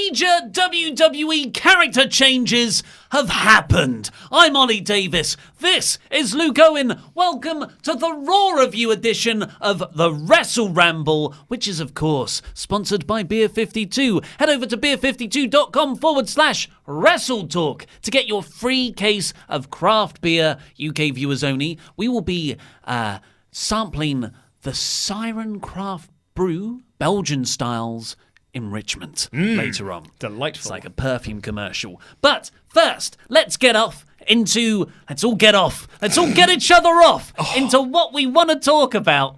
Major WWE character changes have happened. I'm Ollie Davis. This is Luke Owen. Welcome to the Raw Review edition of the WrestleRamble, which is, of course, sponsored by Beer 52. Head over to beer52.com/WrestleTalk to get your free case of craft beer, UK viewers only. We will be sampling the Siren Craft Brew, Belgian styles, enrichment later on. Delightful. It's like a perfume commercial. But first, let's all get each other off into what we want to talk about.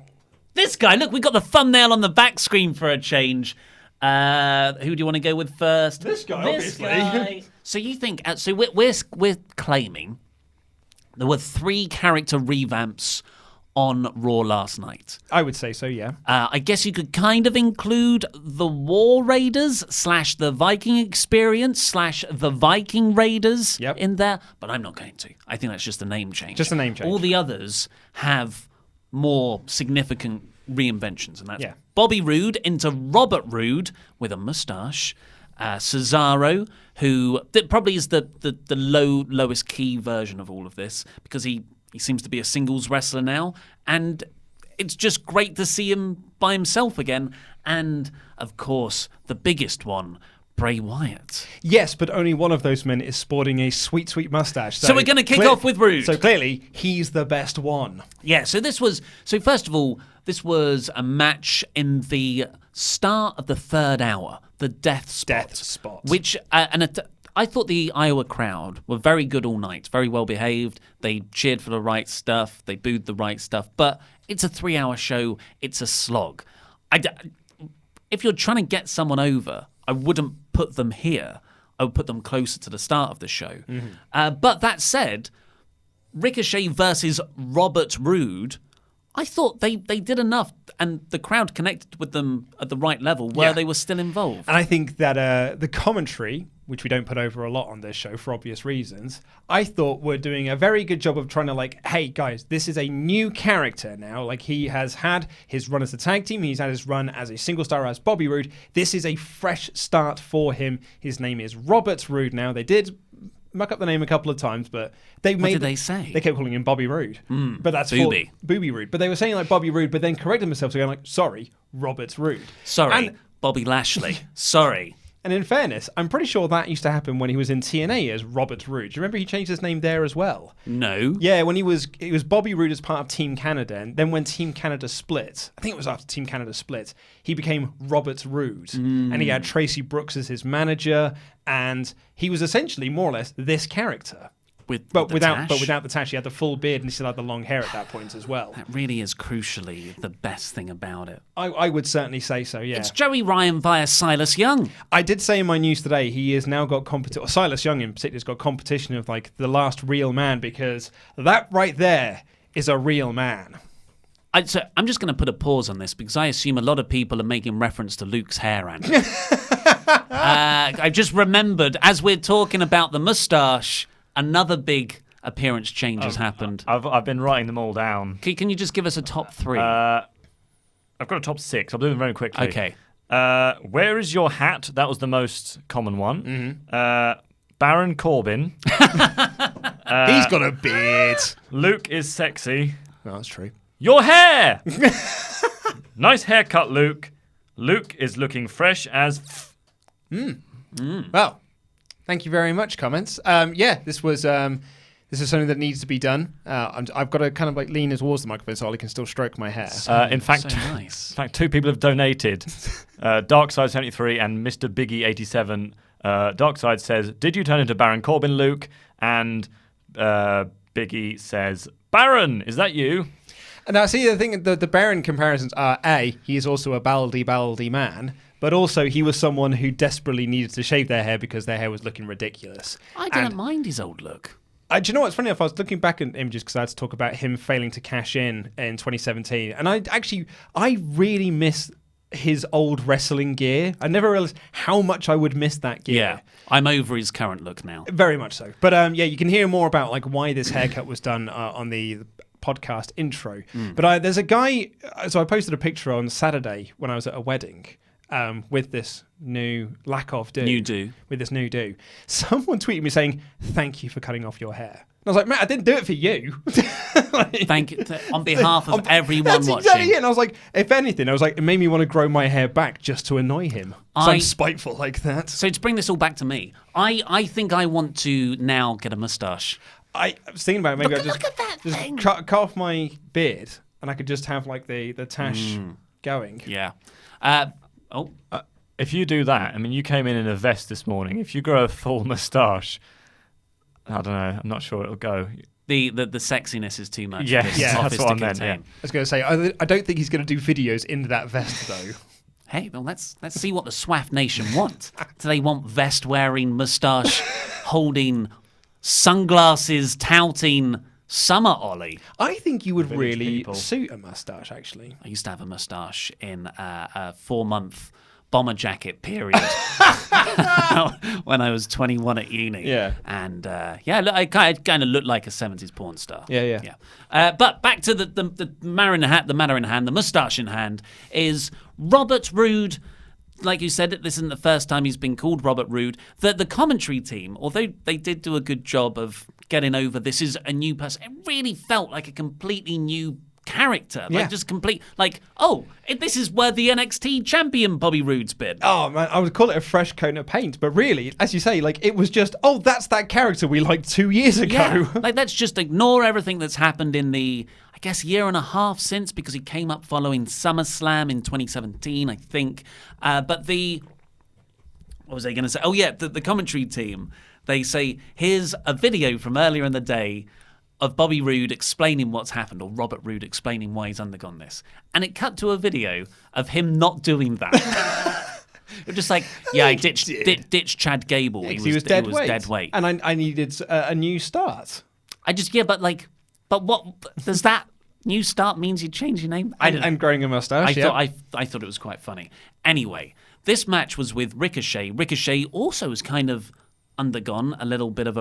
This guy, look, we got the thumbnail on the back screen for a change. Who do you want to go with first? This guy, obviously. Guy. So you think, so we're claiming there were 3 character revamps on Raw last night. I would say so, yeah. I guess you could kind of include the War Raiders / the Viking Experience / the Viking Raiders in there, but I'm not going to. I think that's just a name change. Just a name change. All the others have more significant reinventions, and that's Yeah. Bobby Roode into Robert Roode with a moustache. Cesaro, who probably is the lowest key version of all of this, because he seems to be a singles wrestler now, and it's just great to see him by himself again. And, of course, the biggest one, Bray Wyatt. Yes, but only one of those men is sporting a sweet, sweet mustache. So we're going to kick off with Roode. So clearly, he's the best one. Yeah, so first of all, this was a match in the start of the third hour, the Death Spot. Which, I thought the Iowa crowd were very good all night, very well behaved. They cheered for the right stuff. They booed the right stuff. But it's a 3-hour show. It's a slog. If you're trying to get someone over, I wouldn't put them here. I would put them closer to the start of the show. Mm-hmm. But that said, Ricochet versus Robert Roode, I thought they did enough, and the crowd connected with them at the right level where they were still involved. And I think that the commentary, which we don't put over a lot on this show for obvious reasons, I thought were doing a very good job of trying to hey guys, this is a new character now. He has had his run as a tag team, he's had his run as a single star as Bobby Roode. This is a fresh start for him. His name is Robert Roode now. They did muck up the name a couple of times, but what did they say? They kept calling him Bobby Roode. But that's Booby Roode. But they were saying Bobby Roode, but then corrected themselves again sorry, Robert Roode. Sorry, Bobby Lashley. Sorry. And in fairness, I'm pretty sure that used to happen when he was in TNA as Robert Roode. Do you remember he changed his name there as well? No. Yeah, when it was Bobby Roode as part of Team Canada, and then when Team Canada split, I think it was after Team Canada split, he became Robert Roode. And he had Tracy Brooks as his manager, and he was essentially more or less this character. Without the tash, he had the full beard and he still had the long hair at that point as well. That really is crucially the best thing about it. I would certainly say so, yeah. It's Joey Ryan via Silas Young. I did say in my news today he has now got competition. Silas Young in particular has got competition of the last real man, because that right there is a real man. So I'm just going to put a pause on this because I assume a lot of people are making reference to Luke's hair, Andy. I just remembered, as we're talking about the moustache, another big appearance change has happened. I've been writing them all down. Can you just give us a top 3? I've got a top 6. I'll do them very quickly. Okay. Where is your hat? That was the most common one. Mm-hmm. Baron Corbin. He's got a beard. Luke is sexy. No, that's true. Your hair! Nice haircut, Luke. Luke is looking fresh as... Well, thank you very much, comments. This is something that needs to be done. I've got to kind of lean towards the microphone so I can still stroke my hair. In fact, nice. In fact, 2 people have donated. Darkside73 and Mr. Biggie87. Darkside says, "Did you turn into Baron Corbin, Luke?" And Biggie says, "Baron, is that you?" Now, see, the thing, the Baron comparisons are, A, he is also a baldy man, but also he was someone who desperately needed to shave their hair because their hair was looking ridiculous. I didn't mind his old look. Do you know what's funny? If I was looking back at images, because I had to talk about him failing to cash in 2017, and I really miss his old wrestling gear. I never realized how much I would miss that gear. Yeah, I'm over his current look now. Very much so. But you can hear more about why this haircut was done on the podcast intro. But there's a guy, so I posted a picture on Saturday when I was at a wedding, with this new lack of do. With this new do. Someone tweeted me saying, "Thank you for cutting off your hair." And I was like, "Matt, I didn't do it for you." Thank you on behalf of everyone that's watching. Exactly it. And I was like, if anything, it made me want to grow my hair back just to annoy him. So I'm spiteful like that. So to bring this all back to me, I think I want to now get a moustache. I was thinking about it, maybe Look at that thing. Cut off my beard and I could just have like the tash going. Yeah. If you do that, I mean, you came in a vest this morning. If you grow a full moustache, I don't know. I'm not sure it'll go. The sexiness is too much. Yeah, that's what I meant. Yeah. I was going to say, I don't think he's going to do videos in that vest though. Hey, well, let's see what the SWAF Nation want. Do they want vest-wearing, moustache-holding, sunglasses, touting Summer Ollie? I think you would really suit a moustache, actually. I used to have a moustache in a 4-month bomber jacket period when I was 21 at uni. Yeah. And I kind of looked like a 70s porn star. Yeah. But back to the matter in hand, the moustache in hand, is Robert Roode. Like you said, this isn't the first time he's been called Robert Roode. The commentary team, although they did do a good job of getting over this is a new person, it really felt like a completely new character. Like just complete, this is where the NXT champion Bobby Roode's been. Oh man, I would call it a fresh coat of paint, but really, as you say, it was just, that's that character we liked 2 years ago. Yeah, let's just ignore everything that's happened in the, I guess, year and a half since, because he came up following SummerSlam in 2017, I think. But what was I going to say? Oh yeah, the commentary team, they say, here's a video from earlier in the day of Bobby Roode explaining what's happened, or Robert Roode explaining why he's undergone this. And it cut to a video of him not doing that. It was just like, I ditched Chad Gable. Yeah, he was dead weight. And I needed a new start. But what does that new start means you change your name? And growing a mustache. I thought it was quite funny. Anyway, this match was with Ricochet. Ricochet also has kind of undergone a little bit of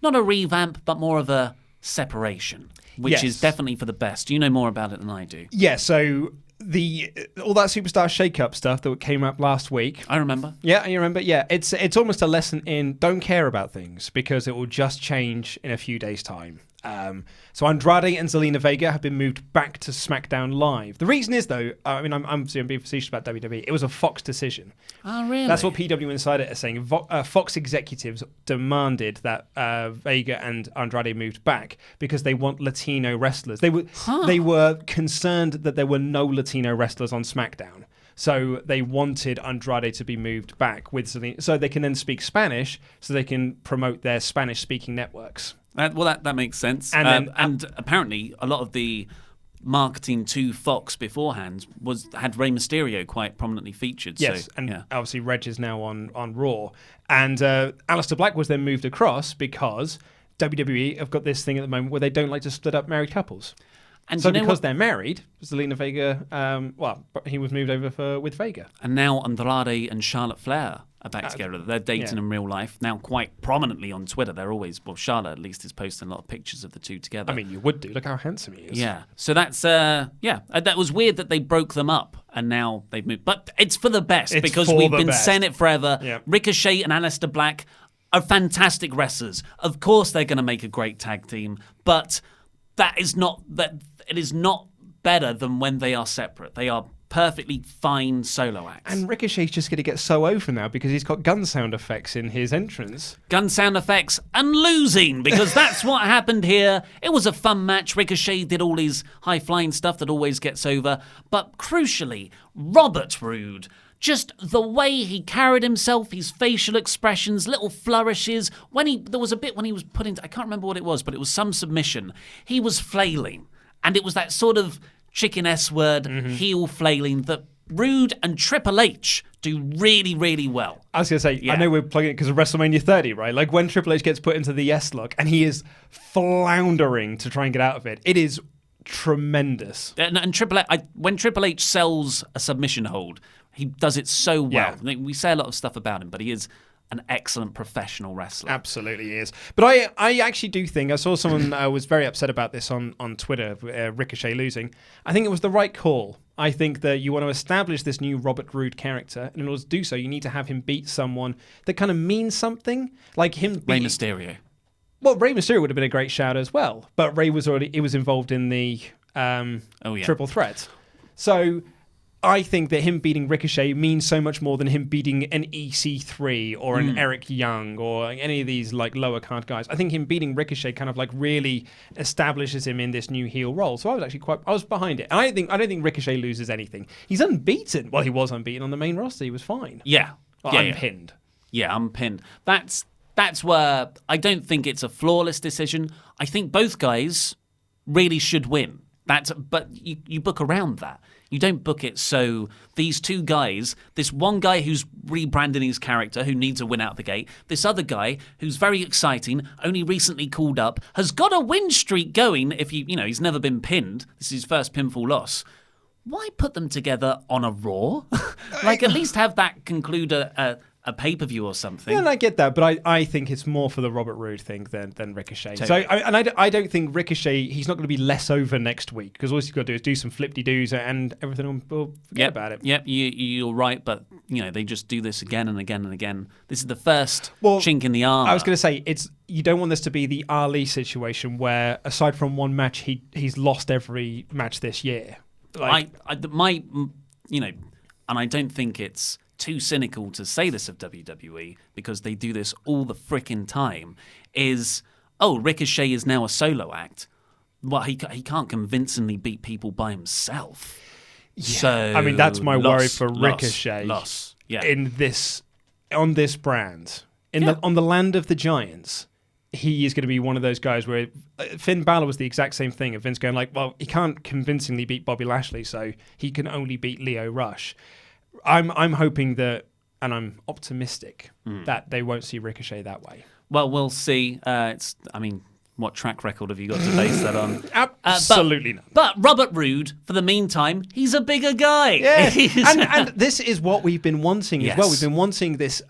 not a revamp, but more of a separation, which is definitely for the best. You know more about it than I do. Yeah, so all that Superstar Shake-Up stuff that came up last week. I remember. Yeah, you remember? Yeah, it's almost a lesson in don't care about things because it will just change in a few days' time. So Andrade and Zelina Vega have been moved back to SmackDown Live. The reason is, though, I'm being facetious about WWE, it was a Fox decision. Oh, really? That's what PW Insider is saying. Fox executives demanded that Vega and Andrade moved back because they want Latino wrestlers. They were concerned that there were no Latino wrestlers on SmackDown. So they wanted Andrade to be moved back with Zelina, so they can then speak Spanish, so they can promote their Spanish-speaking networks. That makes sense. And apparently, a lot of the marketing to Fox beforehand had Rey Mysterio quite prominently featured. Yes, obviously Reg is now on Raw. And Aleister Black was then moved across because WWE have got this thing at the moment where they don't like to split up married couples. And so because they're married, Zelina Vega, he was moved over with Vega. And now Andrade and Charlotte Flair are back together. They're dating in real life, now quite prominently on Twitter. They're always, Charlotte at least is posting a lot of pictures of the two together. I mean, you would do. Look how handsome he is. Yeah. So that's, that was weird that they broke them up and now they've moved. But it's for the best because we've been saying it forever. Yep. Ricochet and Aleister Black are fantastic wrestlers. Of course they're going to make a great tag team, but it is not better than when they are separate. They are perfectly fine solo acts. And Ricochet's just going to get so over now because he's got gun sound effects in his entrance. Gun sound effects and losing, because that's what happened here. It was a fun match. Ricochet did all his high-flying stuff that always gets over. But crucially, Robert Roode, just the way he carried himself, his facial expressions, little flourishes. There was a bit when he was put into, I can't remember what it was, but it was some submission. He was flailing. And it was that sort of chicken S-word, heel flailing that Roode and Triple H do really, really well. I was going to say, I know we're plugging it because of WrestleMania 30, right? Like when Triple H gets put into the S-lock and he is floundering to try and get out of it. It is tremendous. And when Triple H sells a submission hold, he does it so well. Yeah. We say a lot of stuff about him, but he is an excellent professional wrestler. Absolutely he is. But I actually do think, I saw someone was very upset about this on Twitter, Ricochet losing. I think it was the right call I think that you want to establish this new Robert Roode character, and in order to do so, you need to have him beat someone that kind of means something, like him. Rey Mysterio. Well, Rey Mysterio would have been a great shout as well, but Rey was involved in the triple threat. So I think that him beating Ricochet means so much more than him beating an EC3 or an Eric Young or any of these like lower card guys. I think him beating Ricochet kind of like really establishes him in this new heel role. So I was behind it. And I don't think Ricochet loses anything. He's unbeaten. Well, he was unbeaten on the main roster. He was fine. Yeah. Unpinned. Yeah, unpinned. That's where I don't think it's a flawless decision. I think both guys really should win. But you book around that. You don't book it so these two guys, this one guy who's rebranding his character, who needs a win out the gate, this other guy who's very exciting, only recently called up, has got a win streak going. If he's never been pinned. This is his first pinfall loss. Why put them together on a Raw? Like, at least have that conclude a pay-per-view or something. Yeah, and I get that, but I think it's more for the Robert Roode thing than Ricochet. Totally. So, I don't think Ricochet, he's not going to be less over next week, because all he's got to do is do some flip-de-doos and everything will forget about it. Yep, you're right, but they just do this again and again and again. This is the first chink in the armor. I was going to say, you don't want this to be the Ali situation where, aside from one match, he's lost every match this year. And I don't think it's too cynical to say this of WWE, because they do this all the frickin' time, Ricochet is now a solo act. Well, he can't convincingly beat people by himself. Yeah. So I mean, that's my worry for Ricochet. Yeah. On this brand, on the land of the giants, he is going to be one of those guys where Finn Balor was the exact same thing. Of Vince going like, well, he can't convincingly beat Bobby Lashley, so he can only beat Lio Rush. I'm hoping that, and I'm optimistic that they won't see Ricochet that way. Well, we'll see. What track record have you got to base that on? Absolutely none. But Robert Roode, for the meantime, he's a bigger guy. Yes. and this is what we've been wanting as well. We've been wanting this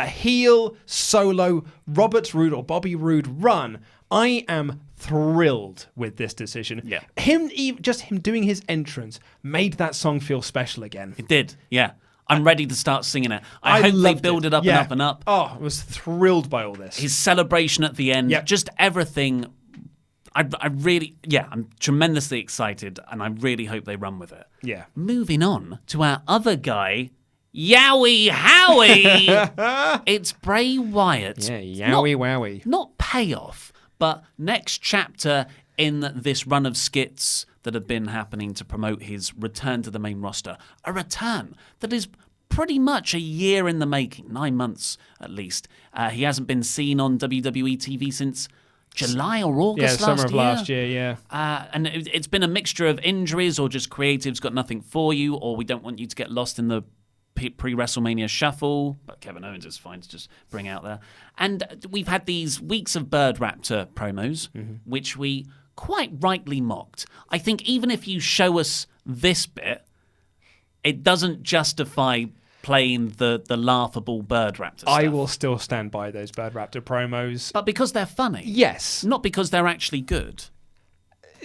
heel solo Robert Roode or Bobby Roode run. I am thrilled with this decision. Yeah. Him doing his entrance made that song feel special again. It did, yeah. I'm ready to start singing it. I hope they build it up and up and up. Oh, I was thrilled by all this. His celebration at the end, just everything. I'm tremendously excited, and I really hope they run with it. Yeah. Moving on to our other guy, Yowie Howie. It's Bray Wyatt. Yeah, Yowie Wowie. Not payoff, but next chapter in this run of skits that have been happening to promote his return to the main roster. A return that is pretty much a year in the making, 9 months at least. He hasn't been seen on WWE TV since July or August last year. Summer of last year, yeah. And it's been a mixture of injuries or just creatives got nothing for you, or we don't want you to get lost in the pre-WrestleMania shuffle, but Kevin Owens is fine to just bring out there. And we've had these weeks of Bird Raptor promos, which we quite rightly mocked. I think even if you show us this bit, it doesn't justify playing the laughable Bird Raptor stuff. I will still stand by those Bird Raptor promos. But because they're funny. Yes. Not because they're actually good.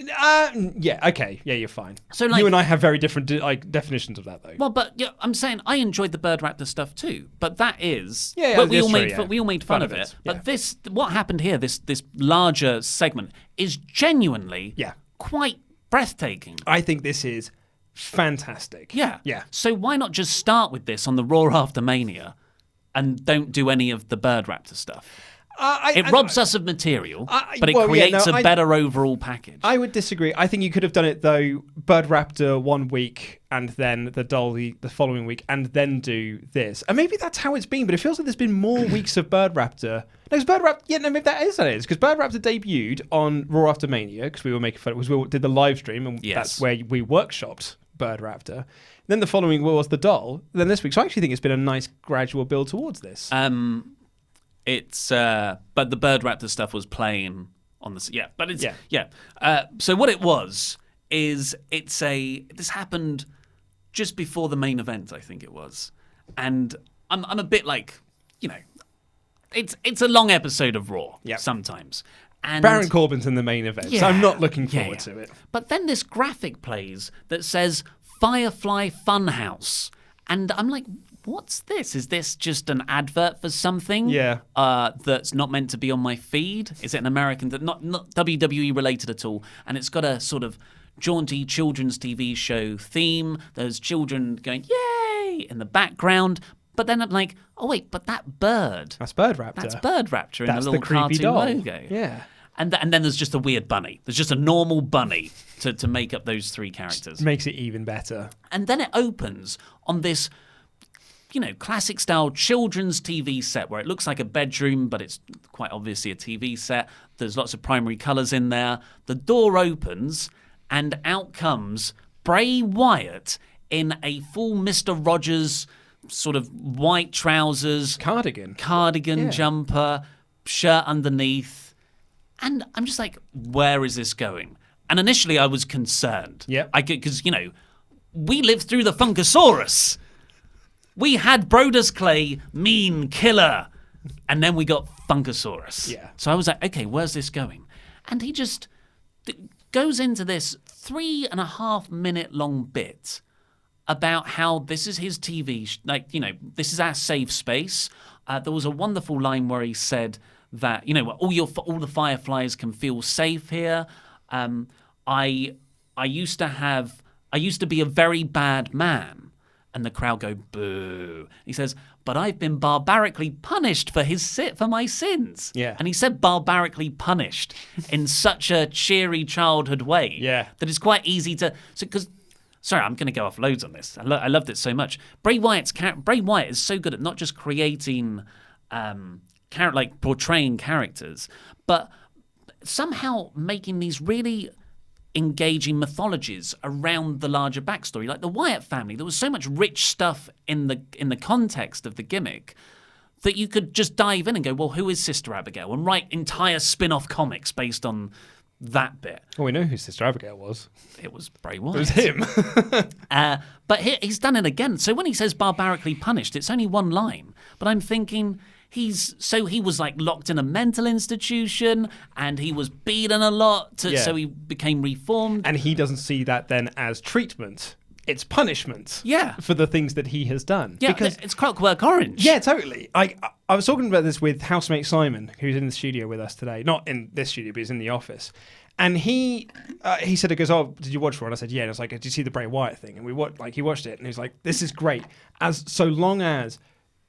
Yeah, okay. Yeah, you're fine. So, you and I have very different definitions of that, though. Well, but I'm saying I enjoyed the Bird Raptor stuff too. But that is... we all made fun of it. But what happened here, this larger segment, is genuinely quite breathtaking. I think this is fantastic. Yeah. Yeah. So why not just start with this on the Raw after Mania and don't do any of the Bird Raptor stuff? It robs us of material, but it creates a better overall package. I would disagree. I think you could have done it, though, Bird Raptor 1 week and then the Dolly the following week and then do this. And maybe that's how it's been, but it feels like there's been more weeks of Bird Raptor. No, maybe that is how it is. Because Bird Raptor debuted on Raw After Mania, because we were making fun. We did the live stream, and that's where we workshopped Bird Raptor. Then the following was the doll. Then this week. So I actually think it's been a nice gradual build towards this. But the Bird Raptor stuff was playing on the so what it was is this happened just before the main event, I think it was, and I'm a bit like, it's a long episode of Raw sometimes. And Baron Corbin's in the main event, so I'm not looking forward to it. But then this graphic plays that says Firefly Funhouse. And I'm like, what's this? Is this just an advert for something? Yeah. That's not meant to be on my feed? Is it an American, not WWE related at all? And it's got a sort of jaunty children's TV show theme. There's children going, yay, in the background. But then I'm like, oh, wait, but that bird. That's Bird Raptor. That's Bird Raptor in That's the little the creepy cartoon doll. logo. Yeah. And then there's just a weird bunny. There's just a normal bunny to make up those three characters. Makes it even better. And then it opens on this, classic style children's TV set where it looks like a bedroom, but it's quite obviously a TV set. There's lots of primary colours in there. The door opens and out comes Bray Wyatt in a full Mr. Rogers sort of white trousers, Cardigan jumper, shirt underneath. And I'm just like, where is this going? And initially I was concerned. Yeah. Because, we lived through the Funkasaurus. We had Brodus Clay, mean killer. And then we got Funkasaurus. Yeah. So I was like, okay, where's this going? And he just goes into this 3.5 minute long bit about how this is his TV, this is our safe space. There was a wonderful line where he said that, all the Fireflies can feel safe here. I used to be a very bad man. And the crowd go, boo. He says, but I've been barbarically punished for my sins. Yeah. And he said barbarically punished in such a cheery childhood way. Yeah. That it's quite easy to... Sorry, I'm going to go off loads on this. I loved it so much. Bray Wyatt is so good at not just creating, portraying characters, but somehow making these really engaging mythologies around the larger backstory. Like the Wyatt family, there was so much rich stuff in the context of the gimmick that you could just dive in and go, well, who is Sister Abigail? And write entire spin-off comics based on that bit. Well, we know who Sister Abigail was. It was Bray Wyatt. It was him. But he's done it again. So when he says barbarically punished, it's only one line. But I'm thinking he was like locked in a mental institution and he was beaten a lot, so he became reformed. And he doesn't see that then as treatment. It's punishment. Yeah. For the things that he has done. Yeah, because it's Clockwork Orange. Yeah, totally. I was talking about this with housemate Simon, who's in the studio with us today. Not in this studio, but he's in the office. And he said, it goes, oh, did you watch Raw? And I said, yeah. And I was like, did you see the Bray Wyatt thing? And he watched it, and he was like, this is great. So long as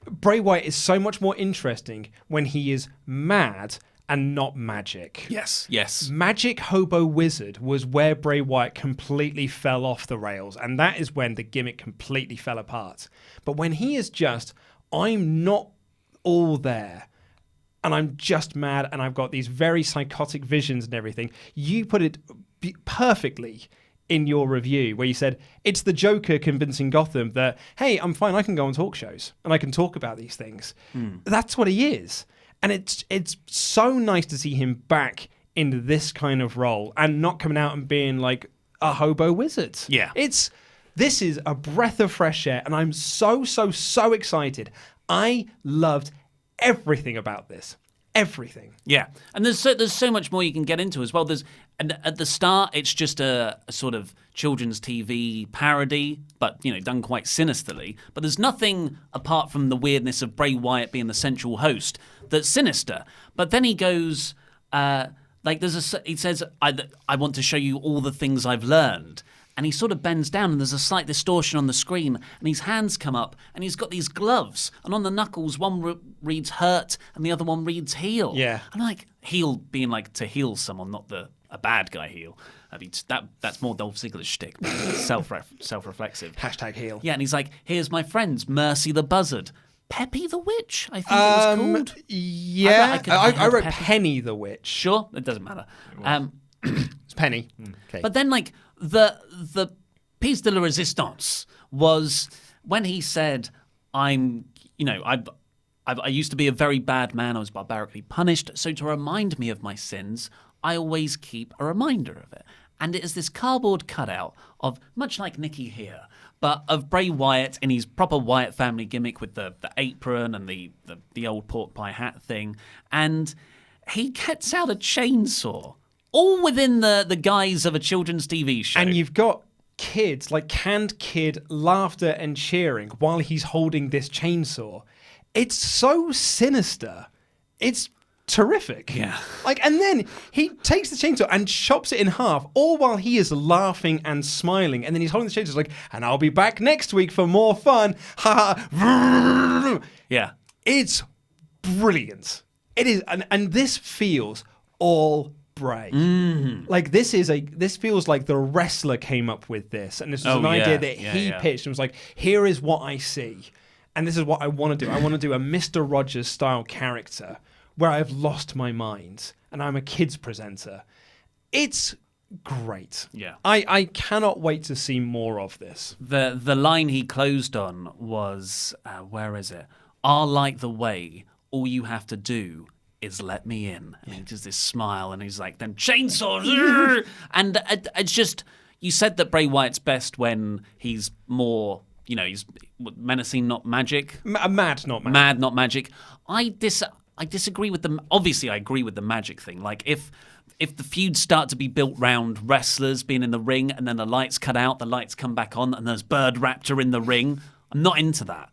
Bray Wyatt is so much more interesting when he is mad and not magic. Yes. Magic Hobo Wizard was where Bray Wyatt completely fell off the rails, and that is when the gimmick completely fell apart. But when he is just, I'm not all there, and I'm just mad, and I've got these very psychotic visions and everything, you put it perfectly in your review, where you said, it's the Joker convincing Gotham that, hey, I'm fine, I can go on talk shows, and I can talk about these things. That's what he is. And it's so nice to see him back in this kind of role and not coming out and being like a hobo wizard. Yeah. This is a breath of fresh air, and I'm so excited. I loved everything about this. Everything. Yeah. And there's so much more you can get into as well. And at the start, it's just a sort of children's TV parody, but, done quite sinisterly. But there's nothing apart from the weirdness of Bray Wyatt being the central host that's sinister. But then he goes, he says, I want to show you all the things I've learned. And he sort of bends down, and there's a slight distortion on the screen, and his hands come up, and he's got these gloves, and on the knuckles, one reads hurt, and the other one reads heal. Yeah. And like, heal being like to heal someone, not a bad guy heal. I mean, that's more Dolph Ziggler's shtick, self-reflexive. Hashtag heal. Yeah, and he's like, here's my friends, Mercy the Buzzard. Peppy the Witch, I think it was called. Yeah, I wrote Penny the Witch. Sure, it doesn't matter. It's Penny. Okay. But then, like, the piece de la resistance was when he said, I used to be a very bad man, I was barbarically punished, so to remind me of my sins, I always keep a reminder of it. And it is this cardboard cutout of, much like Nikki here, but of Bray Wyatt in his proper Wyatt family gimmick with the apron and the old pork pie hat thing. And he gets out a chainsaw, all within the guise of a children's TV show. And you've got kids, like canned kid laughter and cheering while he's holding this chainsaw. It's so sinister. It's terrific. Yeah. Like, and then he takes the chainsaw and chops it in half, all while he is laughing and smiling. And then he's holding the chainsaw like, and I'll be back next week for more fun. Ha ha. Yeah. It's brilliant. It is, and this feels all Bray. Like this feels like the wrestler came up with this, and this was an idea that he pitched and was like, here is what I see, and this is what I want to do. I want to do a Mr. Rogers style character where I've lost my mind and I'm a kids presenter. It's great. Yeah. I cannot wait to see more of this. The line he closed on was, where is it? I'll light the way. All you have to do is let me in. And he does this smile and he's like, then chainsaws. And it's just, you said that Bray Wyatt's best when he's more, he's menacing, not magic. Mad, not magic. Mad, not magic. I disagree with them. Obviously, I agree with the magic thing. Like, if the feuds start to be built round wrestlers being in the ring and then the lights cut out, the lights come back on, and there's Bird Raptor in the ring, I'm not into that.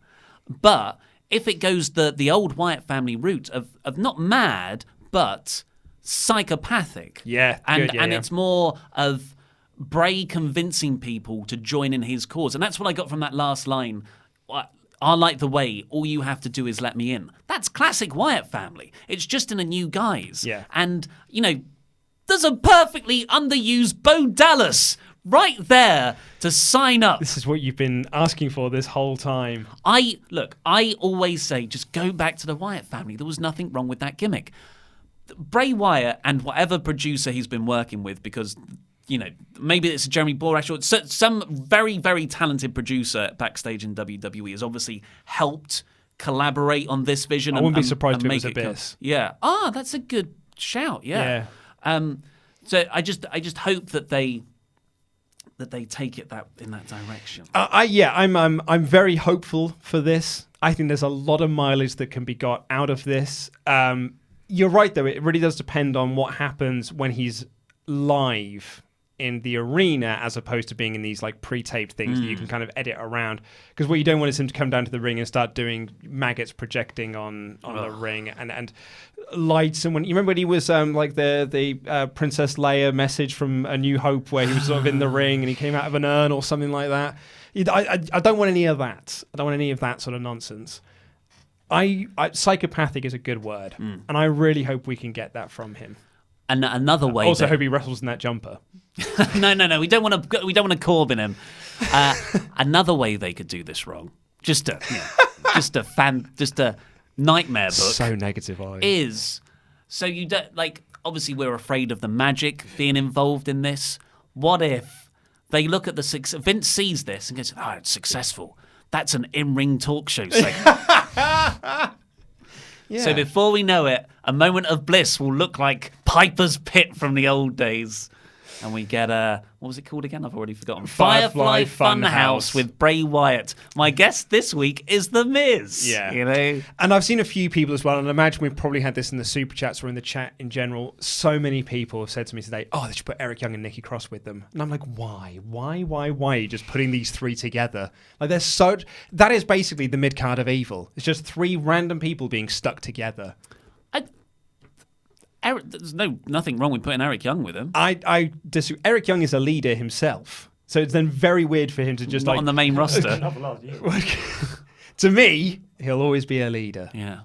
But if it goes the old Wyatt family route of not mad, but psychopathic. Yeah, and good, yeah. it's more of Bray convincing people to join in his cause. And that's what I got from that last line. I like the way, all you have to do is let me in. That's classic Wyatt family. It's just in a new guise. Yeah. And, there's a perfectly underused Bo Dallas right there to sign up. This is what you've been asking for this whole time. I always say, just go back to the Wyatt family. There was nothing wrong with that gimmick. Bray Wyatt and whatever producer he's been working with, because, maybe it's Jeremy Borash or some very, very talented producer backstage in WWE has obviously helped collaborate on this vision. I wouldn't be surprised if it was Abyss. Yeah. That's a good shout. Yeah. So I just hope that they take it in that direction. I'm very hopeful for this. I think there's a lot of mileage that can be got out of this. You're right, though. It really does depend on what happens when he's live in the arena as opposed to being in these like pre-taped things that you can kind of edit around. Because what you don't want is him to come down to the ring and start doing maggots projecting on the ring and lights. And you remember when he was like the Princess Leia message from A New Hope where he was sort of in the ring and he came out of an urn or something like that. I don't want any of that. I don't want any of that sort of nonsense. Psychopathic is a good word, and I really hope we can get that from him. And another way. Also, hope he wrestles in that jumper. No. We don't want to Corbin him. Another way they could do this wrong, just a nightmare book. So negative, is so you don't like. Obviously, we're afraid of the magic being involved in this. What if they look at the success? Vince sees this and goes, "Oh, it's successful. That's an in-ring talk show segment." Yeah. So before we know it, a moment of bliss will look like Piper's Pit from the old days. And we get what was it called again? I've already forgotten. Firefly Funhouse with Bray Wyatt. My guest this week is The Miz. Yeah. And I've seen a few people as well, and I imagine we've probably had this in the super chats or in the chat in general. So many people have said to me today, they should put Eric Young and Nikki Cross with them. And I'm like, why? Why are you just putting these three together? Like, that is basically the Midcard of evil. It's just three random people being stuck together. There's nothing wrong with putting Eric Young with him. I disagree. Eric Young is a leader himself, so it's then very weird for him to just not on the main roster. To me, he'll always be a leader. Yeah.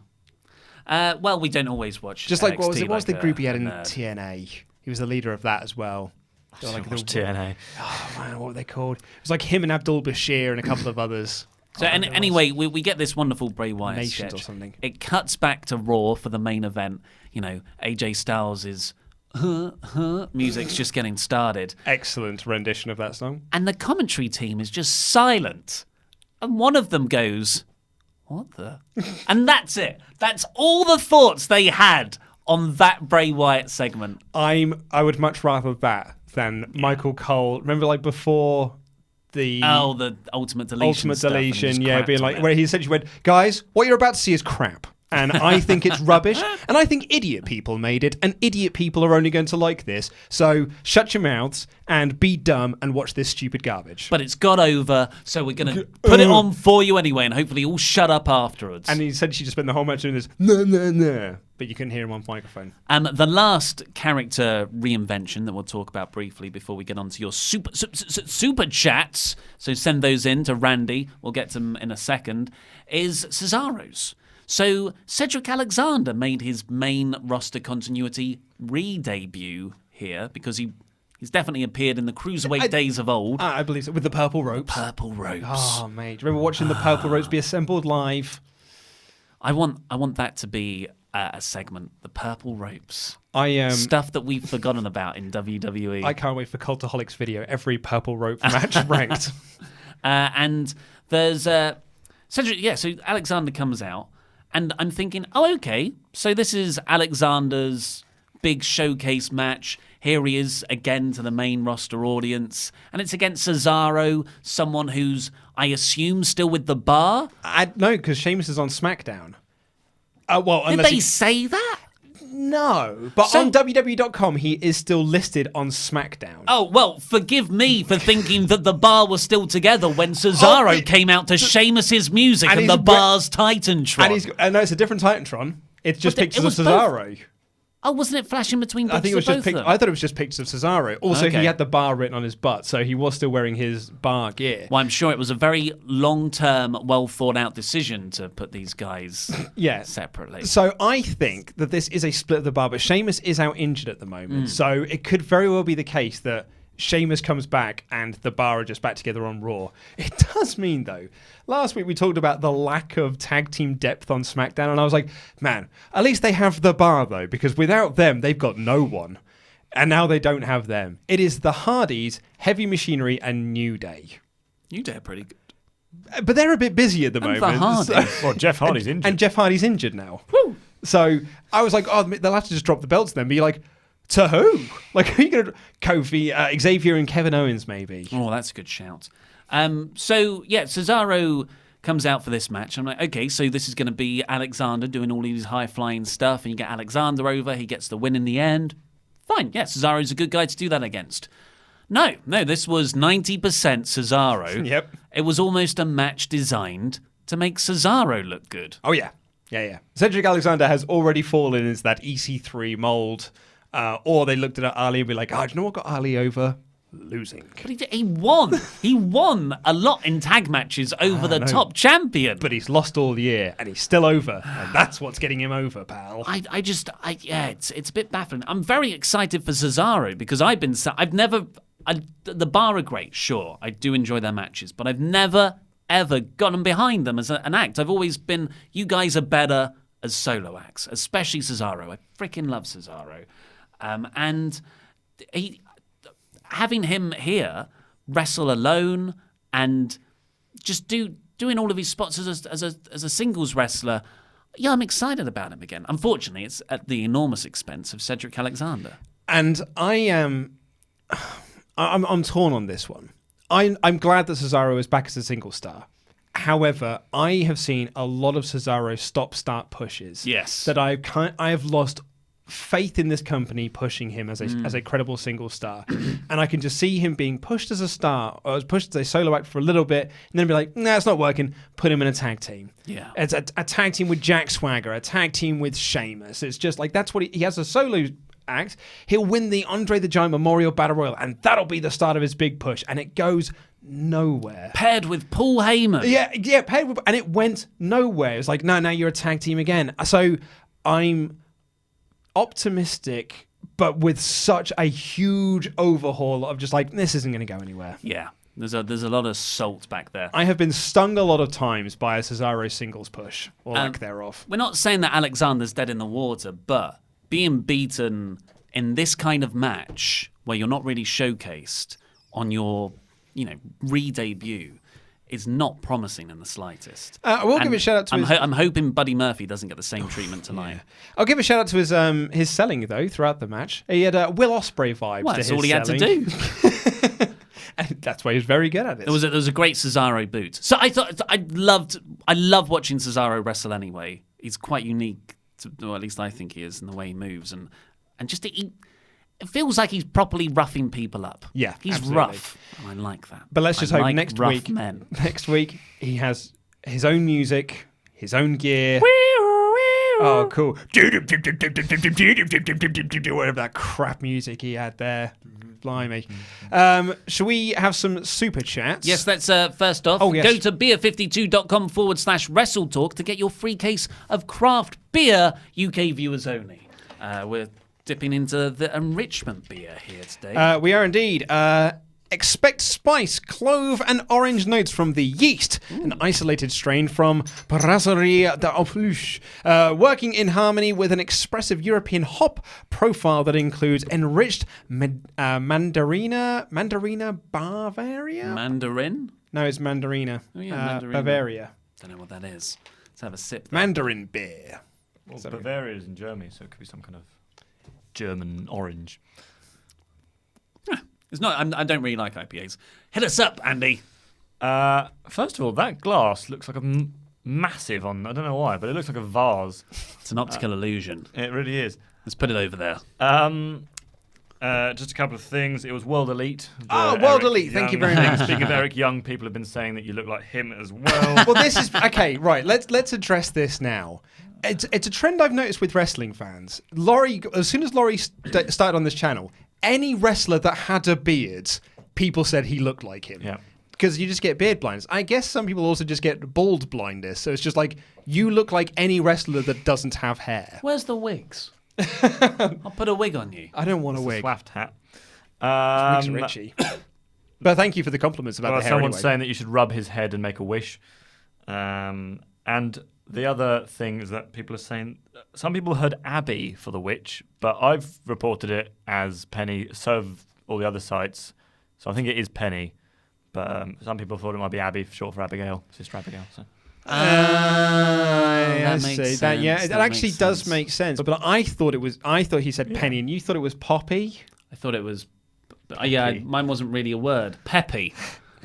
Well, we don't always watch. Just like NXT, what was the group he had in TNA? He was the leader of that as well. TNA. Oh man, what were they called? It was like him and Abdul Bashir and a couple of others. So anyway, we get this wonderful Bray Wyatt Nations sketch. Or something. It cuts back to Raw for the main event. AJ Styles is music's just getting started. Excellent rendition of that song. And the commentary team is just silent. And one of them goes, "What the?" And that's it. That's all the thoughts they had on that Bray Wyatt segment. I would much rather that than Michael Cole. Remember, like before. The Ultimate Deletion. Being like, where he essentially went, guys, what you're about to see is crap. And I think it's rubbish. And I think idiot people made it. And idiot people are only going to like this. So shut your mouths and be dumb and watch this stupid garbage. But it's got over, so we're going to put it on for you anyway, and hopefully you'll shut up afterwards. And he said she just spent the whole match doing this, no. But you couldn't hear him on microphone. The last character reinvention that we'll talk about briefly before we get on to your super chats, so send those in to Randy, we'll get to them in a second, is Cesaro's. So Cedric Alexander made his main roster continuity re-debut here because he's definitely appeared in the Cruiserweight days of old. I believe so, with the purple ropes. Purple ropes. Oh, mate. Do you remember watching the purple ropes be assembled live? I want that to be a segment, the purple ropes. Stuff that we've forgotten about in WWE. I can't wait for Cultaholics video. Every purple rope match ranked. And there's Cedric. Yeah, so Alexander comes out, and I'm thinking, oh, okay, so this is Alexander's big showcase match. Here he is again to the main roster audience, and it's against Cesaro, someone who's, I assume, still with the bar. No, because Sheamus is on SmackDown. Did they say that? No, but on WWE.com he is still listed on SmackDown. Oh, well, forgive me for thinking that the bar was still together when Cesaro came out to Sheamus's music and the bar's Titantron. No, it's a different Titantron. It's just pictures of Cesaro. Oh, wasn't it flashing between pictures I think it was of both of them? I thought it was just pictures of Cesaro. Also, he had the bar written on his butt, so he was still wearing his bar gear. Well, I'm sure it was a very long-term, well-thought-out decision to put these guys separately. So I think that this is a split of the bar, but Sheamus is out injured at the moment. So it could very well be the case that Sheamus comes back and the bar are just back together on Raw. It does mean, though, last week we talked about the lack of tag team depth on SmackDown, and I was like, man, at least they have the bar, though, because without them, they've got no one. And now they don't have them. It is the Hardys, Heavy Machinery, and New Day. New Day are pretty good. But they're a bit busy at the moment. The Hardys. Well, Jeff Hardy's injured. And Jeff Hardy's injured now. Woo. So I was like, oh, they'll have to just drop the belts then. Be like, to who? Like, are you going to... Kofi, Xavier and Kevin Owens, maybe. Oh, that's a good shout. Cesaro comes out for this match. I'm like, okay, so this is going to be Alexander doing all these high-flying stuff, and you get Alexander over, he gets the win in the end. Fine, yeah, Cesaro's a good guy to do that against. No, this was 90% Cesaro. Yep. It was almost a match designed to make Cesaro look good. Oh, yeah. Yeah. Cedric Alexander has already fallen into that EC3 mold. Or they looked at Ali and be like, oh, do you know what got Ali over? Losing. But he won. He won a lot in tag matches over the top champion. But he's lost all year and he's still over. And that's what's getting him over, pal. It's a bit baffling. I'm very excited for Cesaro because the bar are great, sure. I do enjoy their matches, but I've never, ever gotten behind them as an act. I've always been, you guys are better as solo acts, especially Cesaro. I freaking love Cesaro. And having him here wrestle alone and just doing all of his spots as a singles wrestler, yeah, I'm excited about him again. Unfortunately, it's at the enormous expense of Cedric Alexander. And I'm torn on this one. I'm glad that Cesaro is back as a single star. However, I have seen a lot of Cesaro stop-start pushes. Yes. That I have lost faith in this company pushing him as a credible single star. And I can just see him being pushed as a star, or pushed as a solo act for a little bit, and then be like, nah, it's not working, put him in a tag team. Yeah. It's a tag team with Jack Swagger, a tag team with Sheamus. It's just like, that's what he has a solo act. He'll win the Andre the Giant Memorial Battle Royal, and that'll be the start of his big push. And it goes nowhere. Paired with Paul Heyman. Yeah, paired with, and it went nowhere. It's like, no, now you're a tag team again. So I'm optimistic, but with such a huge overhaul of just like, this isn't going to go anywhere. Yeah, there's a lot of salt back there. I have been stung a lot of times by a Cesaro singles push, or lack thereof. We're not saying that Alexander's dead in the water, but being beaten in this kind of match where you're not really showcased on your, re-debut is not promising in the slightest. I will give a shout out to I'm hoping Buddy Murphy doesn't get the same treatment tonight. Yeah. I'll give a shout out to his selling, though, throughout the match. He had Will Ospreay vibes to his selling. That's all he had to do. And that's why he was very good at it. There was a great Cesaro boot. So I love watching Cesaro wrestle anyway. He's quite unique, or at least I think he is, in the way he moves. And just it feels like he's properly roughing people up. Yeah, he's absolutely. rough. And I like that. But let's just hope like next rough week. Men. Next week he has his own music, his own gear. Oh, cool. Whatever that crap music he had there. Blimey. Shall we have some super chats? Yes, that's first off. Oh, yes. Go to beer52.com/WrestleTalk to get your free case of craft beer, UK viewers only. We're dipping into the enrichment beer here today. We are indeed. Expect spice, clove, and orange notes from the yeast, an isolated strain from Brasserie d'Aufluche, working in harmony with an expressive European hop profile that includes enriched Mandarina Bavaria? Mandarin? No, it's Mandarina. Oh, yeah, Mandarina. Bavaria. Don't know what that is. Let's have a sip. There. Mandarin beer. Well, Bavaria is in Germany, so it could be some kind of German orange. It's not. I don't really like IPAs. Hit us up, Andy. First of all, that glass looks like a massive on. I don't know why, but it looks like a vase. It's an optical illusion. It really is. Let's put it over there. Just a couple of things. It was World Elite. World Elite. Thank you very much. Speaking of Eric Young, people have been saying that you look like him as well. Well, this is okay. Right. Let's address this now. It's a trend I've noticed with wrestling fans. As soon as Laurie started on this channel, any wrestler that had a beard, people said he looked like him. Yeah. Because you just get beard blindness. I guess some people also just get bald blindness. So it's just like, you look like any wrestler that doesn't have hair. Where's the wigs? I'll put a wig on you. I don't want a wig. Swaft hat. Wigs are itchy. But thank you for the compliments about the hair someone's anyway. saying that you should rub his head and make a wish. And the other thing is that people are saying some people heard Abby for the witch, but I've reported it as Penny. So have all the other sites. So I think it is Penny, but some people thought it might be Abby, short for Abigail, Sister Abigail. So. I makes see. sense. That That actually makes does sense. make sense. But I thought he said Penny, and you thought it was Poppy. I thought it was. Mine wasn't really a word. Peppy.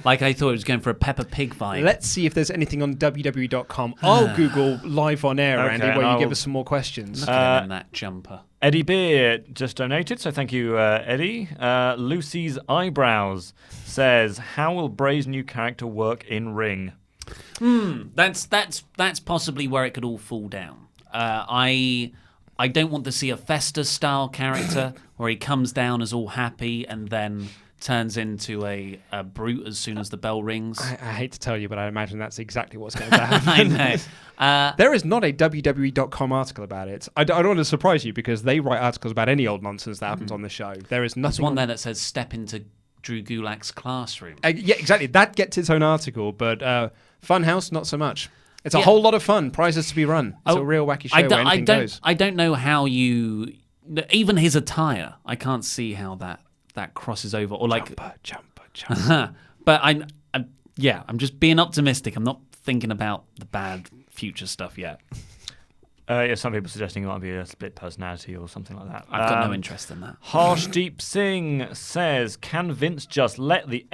Like I thought it was going for a Peppa Pig vibe. Let's see if there's anything on WWE.com. I'll Google live on air, Okay, Andy, and while you I'll- give us some more questions. Look at him in that jumper. Eddie Beer just donated, so thank you, Eddie. Lucy's Eyebrows says, "How will Bray's new character work in ring?" That's possibly where it could all fall down. I don't want to see a Festus style character where he comes down as all happy and then turns into a brute as soon as the bell rings. I hate to tell you, but I imagine that's exactly what's going to happen. I know. There is not a WWE.com article about it. I don't want to surprise you because they write articles about any old nonsense that happens on the show. There is There's nothing. one there that says step into Drew Gulak's classroom. Yeah, exactly. That gets its own article, but Funhouse, not so much. It's a Yeah. whole lot of fun. Prizes to be run. It's a real wacky show where anything goes. I don't know how you... Even his attire, I can't see how that crosses over. Or like... Jumper. But I'm just being optimistic. I'm not thinking about the bad future stuff yet. Yeah, some people suggesting it might be a split personality or something like that. I've got no interest in that. Harsh Deep Singh says, "Can Vince just let the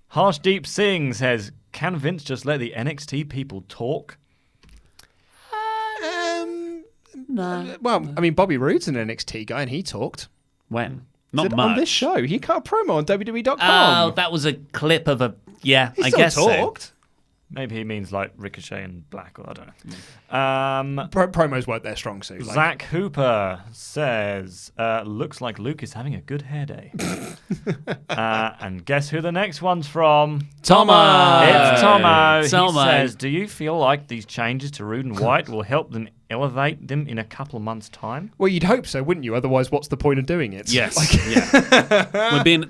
Harsh Deep Singh says, "Can Vince just let the NXT people talk?" No. Well, I mean, Bobby Roode's an NXT guy, and he talked. When? Not Said much. on this show. He cut a promo on WWE.com. Oh, that was a clip of a... Yeah, he I still guess talked. Maybe he means like Ricochet and Black, or I don't know. Promos weren't their strong suit. Zach Hooper says, "Looks like Luke is having a good hair day." And guess who the next one's from? Tomo. It's Tomo. Tomo. He says, "Do you feel like these changes to Roode and White will help them elevate them in a couple of months' time?" Well, you'd hope so, wouldn't you? Otherwise, what's the point of doing it? Yes. Yeah.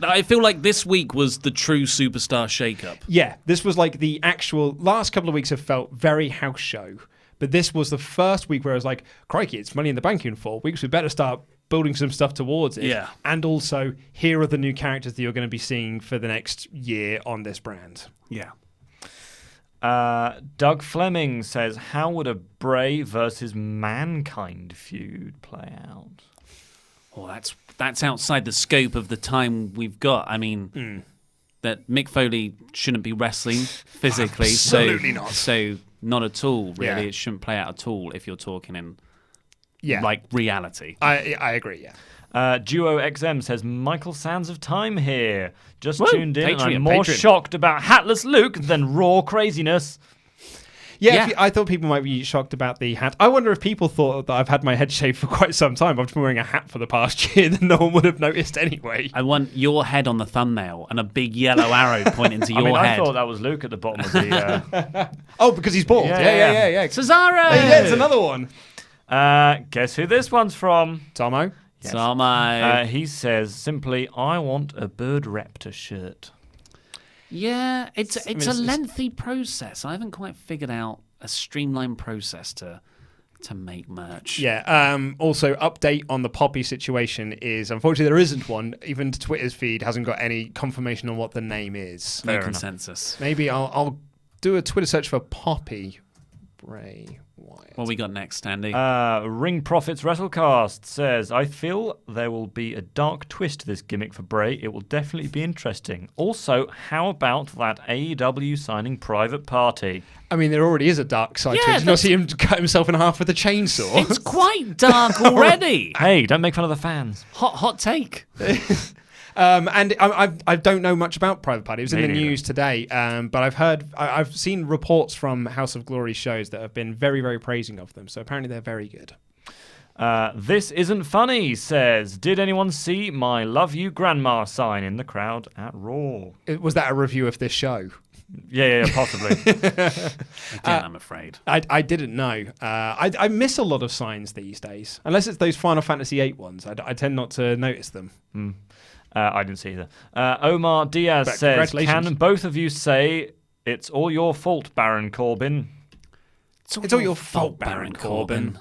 I feel like this week was the true superstar shakeup. Yeah, this was like the actual... Last couple of weeks have felt very house show. But this was the first week where I was like, crikey, it's Money in the Bank in 4 weeks. We better start building some stuff towards it. Yeah. And also, here are the new characters that you're going to be seeing for the next year on this brand. Yeah. Doug Fleming says, "How would a Bray versus Mankind feud play out?" Well, that's outside the scope of the time we've got. I mean, that Mick Foley shouldn't be wrestling physically. Absolutely not. So not at all, really. Yeah. It shouldn't play out at all if you're talking in Yeah. like reality. I agree, yeah. Duo XM says, Michael Sands of Time here. Just Woo! tuned in and I'm Patreon. more shocked about hatless Luke than Raw craziness. Yeah, I thought people might be shocked about the hat. I wonder if people thought that I've had my head shaved for quite some time. I've been wearing a hat for the past year that no one would have noticed anyway. I want your head on the thumbnail and a big yellow arrow pointing to your I head. thought that was Luke at the bottom of the... Oh, because he's bald. Yeah. Cesaro! Yeah, it's another one. Guess who this one's from? Tomo. Yes. Tomo. He says simply, I want a Bird Raptor shirt. Yeah, it's a lengthy process. I haven't quite figured out a streamlined process to make merch. Yeah. Also, update on the Poppy situation is, unfortunately, there isn't one. Even Twitter's feed hasn't got any confirmation on what the name is. No consensus. Maybe I'll do a Twitter search for Poppy Bray Wyatt. What we got next, Andy? Ring Profits WrestleCast says, I feel there will be a dark twist to this gimmick for Bray. It will definitely be interesting. Also, how about that AEW signing Private Party? I mean, there already is a dark side to it. Did you not see him cut himself in half with a chainsaw? It's quite dark already. Hey, don't make fun of the fans. Hot take. And I don't know much about Private Party. It was in the neither. news today, but I've seen reports from House of Glory shows that have been very, very praising of them. So apparently they're very good. This isn't funny, says, did anyone see my love you grandma sign in the crowd at Raw? Was that a review of this show? Yeah, possibly. Again, I'm afraid. I didn't know. I miss a lot of signs these days. Unless it's those Final Fantasy VIII ones. I tend not to notice them. I didn't see either. Omar Diaz But says, congratulations. can both of you say, it's all your fault, Baron Corbin? It's all your fault, Baron Corbin.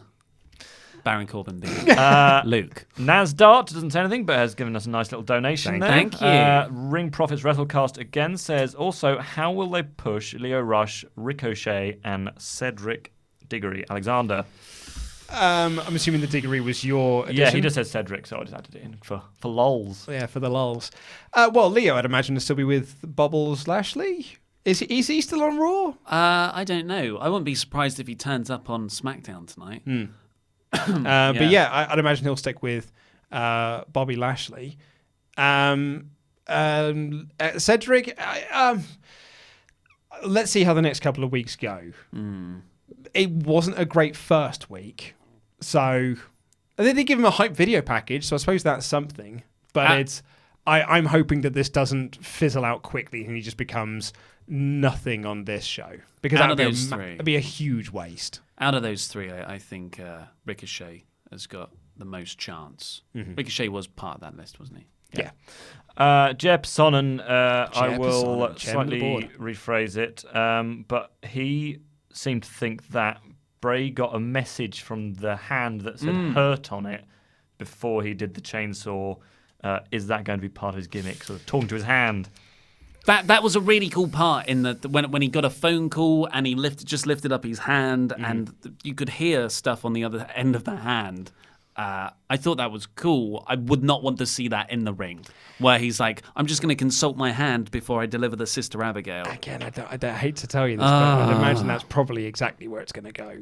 Baron Corbin being Luke. Nasdart doesn't say anything, but has given us a nice little donation there. Thank you. Ring Profits WrestleCast again says, also, how will they push Leo Rush, Ricochet, and Cedric Diggory Alexander? I'm assuming the Diggory was your addition. Yeah, he just said Cedric, so I just added it in for lols. Yeah, for the lulz. Well, Leo, I'd imagine, will still be with Bobbles Lashley. Is he still on Raw? I don't know. I wouldn't be surprised if he turns up on SmackDown tonight. But yeah, I'd imagine he'll stick with Bobby Lashley. Cedric, let's see how the next couple of weeks go. It wasn't a great first week. So they did give him a hype video package, so I suppose that's something. But I'm hoping that this doesn't fizzle out quickly and he just becomes nothing on this show. Because that'd be a huge waste. Out of those three, I think Ricochet has got the most chance. Ricochet was part of that list, wasn't he? Yeah. Jeb Sonnen, I will Sonnen, slightly rephrase it, but he seemed to think that Bray got a message from the hand that said hurt on it before he did the chainsaw. Is that going to be part of his gimmick, sort of talking to his hand? That was a really cool part in that when he got a phone call and he just lifted up his hand and you could hear stuff on the other end of the hand. I thought that was cool. I would not want to see that in the ring, where he's like, "I'm just going to consult my hand before I deliver the Sister Abigail." Again, I hate to tell you this, but I'd imagine that's probably exactly where it's going to go.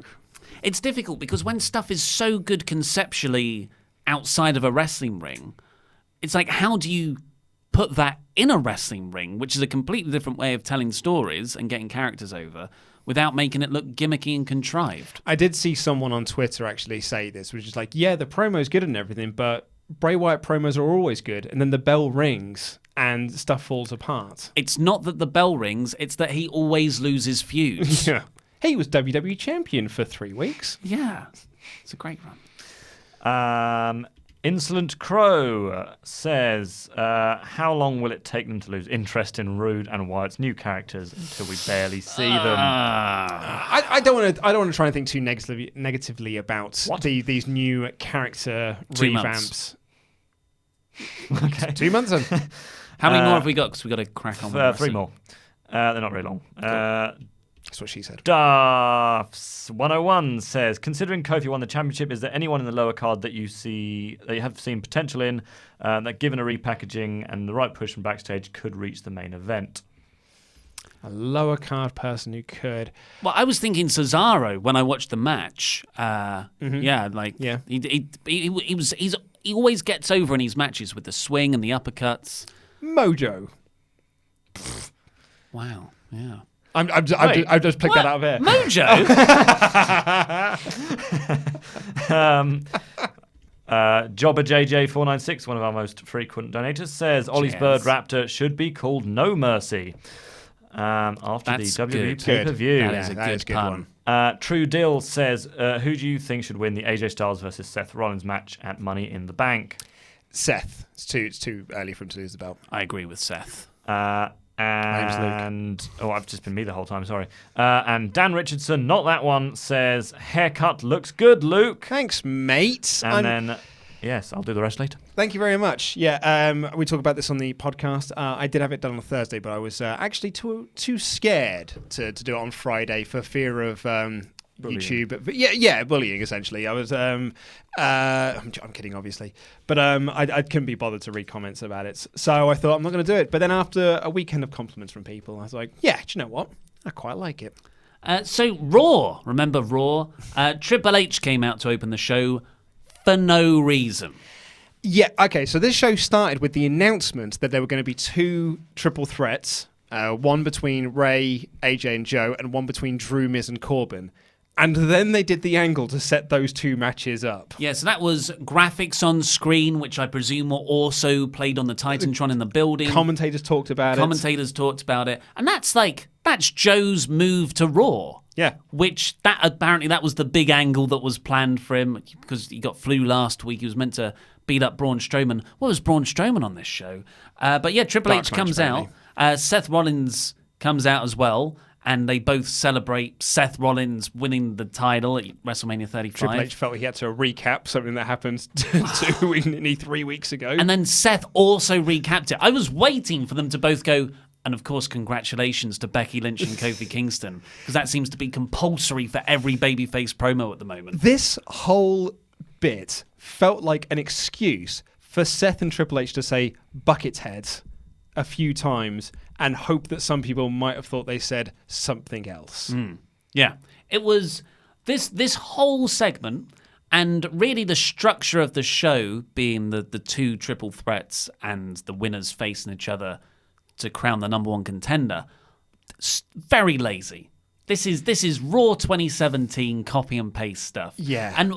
It's difficult because when stuff is so good conceptually outside of a wrestling ring, it's like, how do you put that in a wrestling ring, which is a completely different way of telling stories and getting characters over, without making it look gimmicky and contrived? I did see someone on Twitter actually say this, which is like, yeah, the promo's good and everything, but Bray Wyatt promos are always good, and then the bell rings and stuff falls apart. It's not that the bell rings, it's that he always loses feuds. Yeah. He was WWE champion for 3 weeks. Yeah. It's a great run. Insolent Crow says, how long will it take them to lose interest in Roode and Wyatt's new characters until we barely see them? I don't want to try and think too negatively about these new character 2 revamps. Months. Okay. 2 months. How many more have we got? Because we've got to crack on with 3 more. They're not very long. That's what she said. Duffs 101 says, considering Kofi won the championship, is there anyone in the lower card that you have seen potential in that, given a repackaging and the right push from backstage, could reach the main event? A lower card person who could. Well, I was thinking Cesaro when I watched the match. He always gets over in his matches with the swing and the uppercuts. Mojo. Wow. Yeah. I've just picked that out of here. Mojo. Jobber JJ496, one of our most frequent donators, says Ollie's Bird Raptor should be called No Mercy. After That's the WWE good. pay-per-view. That is a good pun. True Dill says, who do you think should win the AJ Styles versus Seth Rollins match at Money in the Bank? Seth. It's too early for him to lose the belt. I agree with Seth. And I've just been me the whole time, sorry. And Dan Richardson, not that one, says haircut looks good, Luke. Thanks, mate. And then yes, I'll do the rest later. Thank you very much. Yeah, we talk about this on the podcast. I did have it done on Thursday, but I was actually too scared to do it on Friday for fear of YouTube. But yeah, bullying essentially. I was I'm kidding, obviously, but I couldn't be bothered to read comments about it, so I thought I'm not going to do it. But then after a weekend of compliments from people, I was like, yeah, do you know what? I quite like it. So Raw, remember Raw? Triple H came out to open the show for no reason. Yeah, okay, so this show started with the announcement that there were going to be 2 triple threats, one between Ray, AJ and Joe, and one between Drew, Miz and Corbin. And then they did the angle to set those 2 matches up. Yeah, so that was graphics on screen, which I presume were also played on the Titantron in the building. Commentators talked about it. And that's Joe's move to Raw. Yeah. Which apparently that was the big angle that was planned for him because he got flu last week. He was meant to beat up Braun Strowman. What was Braun Strowman on this show? But yeah, Triple H comes out. Seth Rollins comes out as well. And they both celebrate Seth Rollins winning the title at WrestleMania 35. Triple H felt he had to recap something that happened 3 weeks ago. And then Seth also recapped it. I was waiting for them to both go, and of course, congratulations to Becky Lynch and Kofi Kingston, because that seems to be compulsory for every babyface promo at the moment. This whole bit felt like an excuse for Seth and Triple H to say bucket heads a few times and hope that some people might have thought they said something else. Yeah. It was this whole segment and really the structure of the show being the 2 triple threats and the winners facing each other to crown the number 1 contender. Very lazy. This is Raw 2017 copy and paste stuff. Yeah. And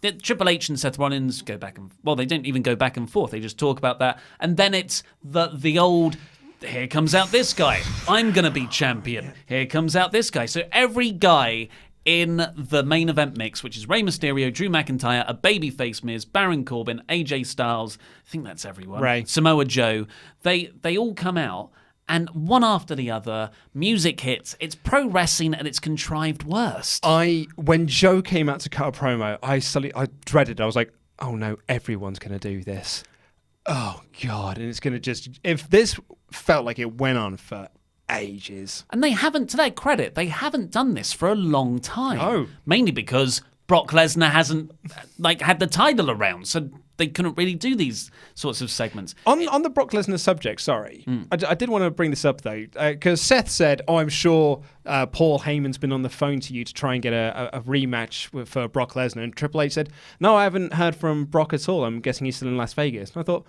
the Triple H and Seth Rollins go back and... Well, they don't even go back and forth. They just talk about that. And then it's the old... Here comes out this guy. I'm going to be champion. Here comes out this guy. So every guy in the main event mix, which is Rey Mysterio, Drew McIntyre, a babyface Miz, Baron Corbin, AJ Styles, I think that's everyone. Ray. Samoa Joe. They all come out. And one after the other, music hits. It's pro wrestling at its contrived worst. When Joe came out to cut a promo, I dreaded it. I was like, oh no, everyone's going to do this. Oh God. And it's going to if this felt like it went on for ages. And they haven't, to their credit, they haven't done this for a long time. No. Mainly because Brock Lesnar hasn't had the title around. So they couldn't really do these sorts of segments. On the Brock Lesnar subject, sorry. I did want to bring this up, though, because Seth said, I'm sure Paul Heyman's been on the phone to you to try and get a rematch for Brock Lesnar. And Triple H said, no, I haven't heard from Brock at all. I'm guessing he's still in Las Vegas. And I thought,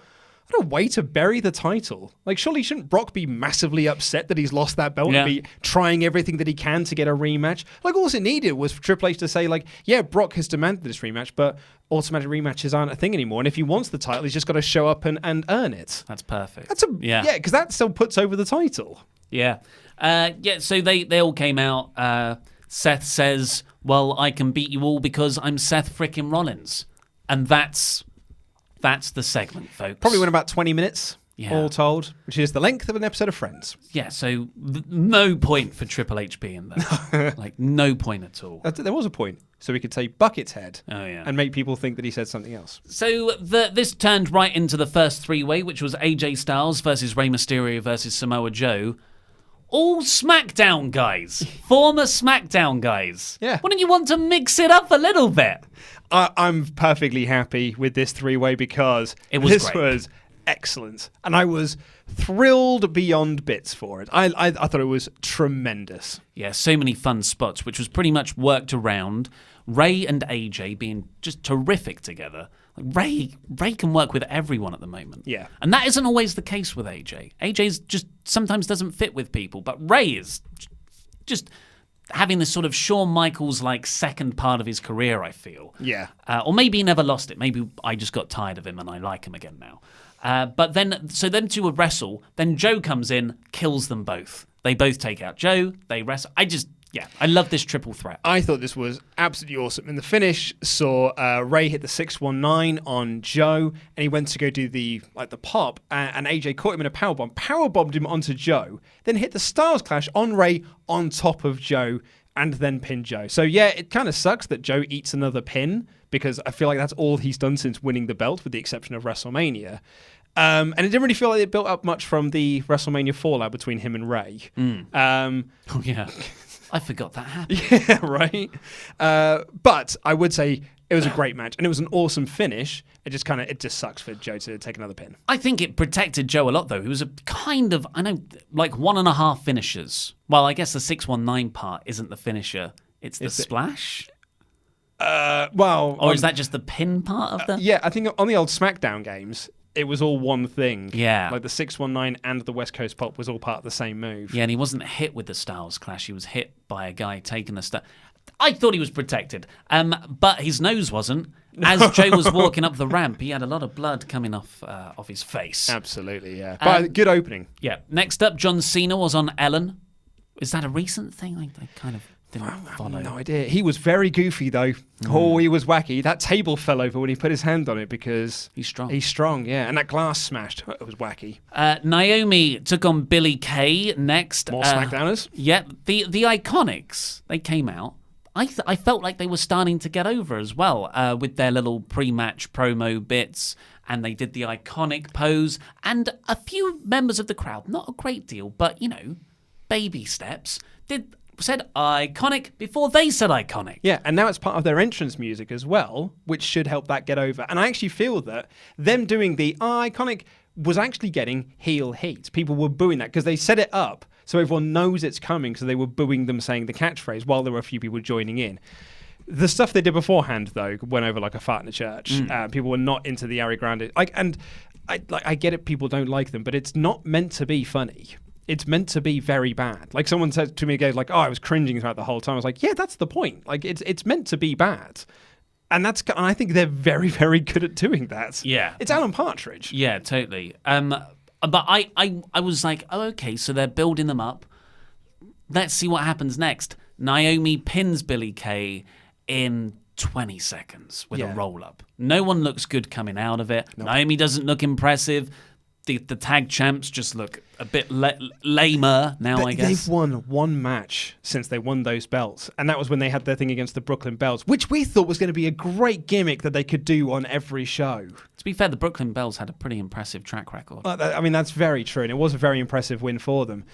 what a way to bury the title. Surely shouldn't Brock be massively upset that he's lost that belt and be trying everything that he can to get a rematch? All it needed was for Triple H to say, yeah, Brock has demanded this rematch, but automatic rematches aren't a thing anymore. And if he wants the title, he's just got to show up and earn it. That's perfect. Because that still puts over the title. Yeah. So they all came out. Seth says, well, I can beat you all because I'm Seth frickin' Rollins. And that's the segment, folks. Probably went about 20 minutes, all told, which is the length of an episode of Friends. Yeah, so no point for Triple H being there. No point at all. There was a point. So we could say Bucket's head and make people think that he said something else. So this turned right into the first 3-way, which was AJ Styles versus Rey Mysterio versus Samoa Joe. All SmackDown guys. Former SmackDown guys. Yeah. Wouldn't you want to mix it up a little bit? I'm perfectly happy with this 3-way because this was excellent. And I was thrilled beyond bits for it. I thought it was tremendous. Yeah, so many fun spots, which was pretty much worked around Ray and AJ being just terrific together. Ray can work with everyone at the moment. Yeah. And that isn't always the case with AJ. AJ's just sometimes doesn't fit with people, but Ray is just having this sort of Shawn Michaels like second part of his career, I feel. Yeah. Or maybe he never lost it. Maybe I just got tired of him and I like him again now. But then, so them two would wrestle. Then Joe comes in, kills them both. They both take out Joe. They wrestle. I love this triple threat. I thought this was absolutely awesome. In the finish, saw Ray hit the 619 on Joe, and he went to go do the pop, and AJ caught him in a powerbombed him onto Joe, then hit the Styles Clash on Ray on top of Joe, and then pinned Joe. So yeah, it kind of sucks that Joe eats another pin, because I feel like that's all he's done since winning the belt, with the exception of WrestleMania. And it didn't really feel like it built up much from the WrestleMania fallout between him and Ray. Oh yeah. I forgot that happened. Yeah, right. But I would say it was a great match, and it was an awesome finish. It just sucks for Joe to take another pin. I think it protected Joe a lot, though. It was a kind of, 1.5 finishers. Well, I guess the 619 part isn't the finisher. It's the splash? Or is that just the pin part of the... Yeah, I think on the old SmackDown games, it was all one thing. Yeah. Like the 619 and the West Coast Pop was all part of the same move. Yeah, and he wasn't hit with the Styles Clash. He was hit by a guy taking a I thought he was protected. But his nose wasn't. As Joe was walking up the ramp, he had a lot of blood coming off his face. Absolutely, yeah. But good opening. Yeah. Next up, John Cena was on Ellen. Is that a recent thing? I kind of didn't follow. No idea. He was very goofy, though. Oh, he was wacky. That table fell over when he put his hand on it because... He's strong. He's strong, yeah. And that glass smashed. It was wacky. Naomi took on Billie Kay next. More SmackDowners? Yeah. The Iconics, they came out. I felt like they were starting to get over as well with their little pre-match promo bits, and they did the iconic pose, and a few members of the crowd, not a great deal, but, baby steps, said iconic before they said iconic. Yeah, and now it's part of their entrance music as well, which should help that get over. And I actually feel that them doing the iconic was actually getting heel heat. People were booing that because they set it up so everyone knows it's coming, so they were booing them saying the catchphrase while there were a few people joining in. The stuff they did beforehand, though, went over like a fart in a church. People were not into the Ari Grande. I get it, people don't like them, but it's not meant to be funny. It's meant to be very bad. Like someone said to me again, like, "Oh, I was cringing throughout the whole time." I was like, "Yeah, that's the point. Like, it's meant to be bad." And I think they're very, very good at doing that. Yeah, it's Alan Partridge. Yeah, totally. But I was like, oh, okay, so they're building them up. Let's see what happens next. Naomi pins Billie Kay in 20 seconds with a roll-up. No one looks good coming out of it. Nope. Naomi doesn't look impressive. The tag champs just look a bit lamer now, I guess. They've won one match since they won those belts, and that was when they had their thing against the Brooklyn Bells, which we thought was going to be a great gimmick that they could do on every show. To be fair, the Brooklyn Bells had a pretty impressive track record. I mean, that's very true, and it was a very impressive win for them.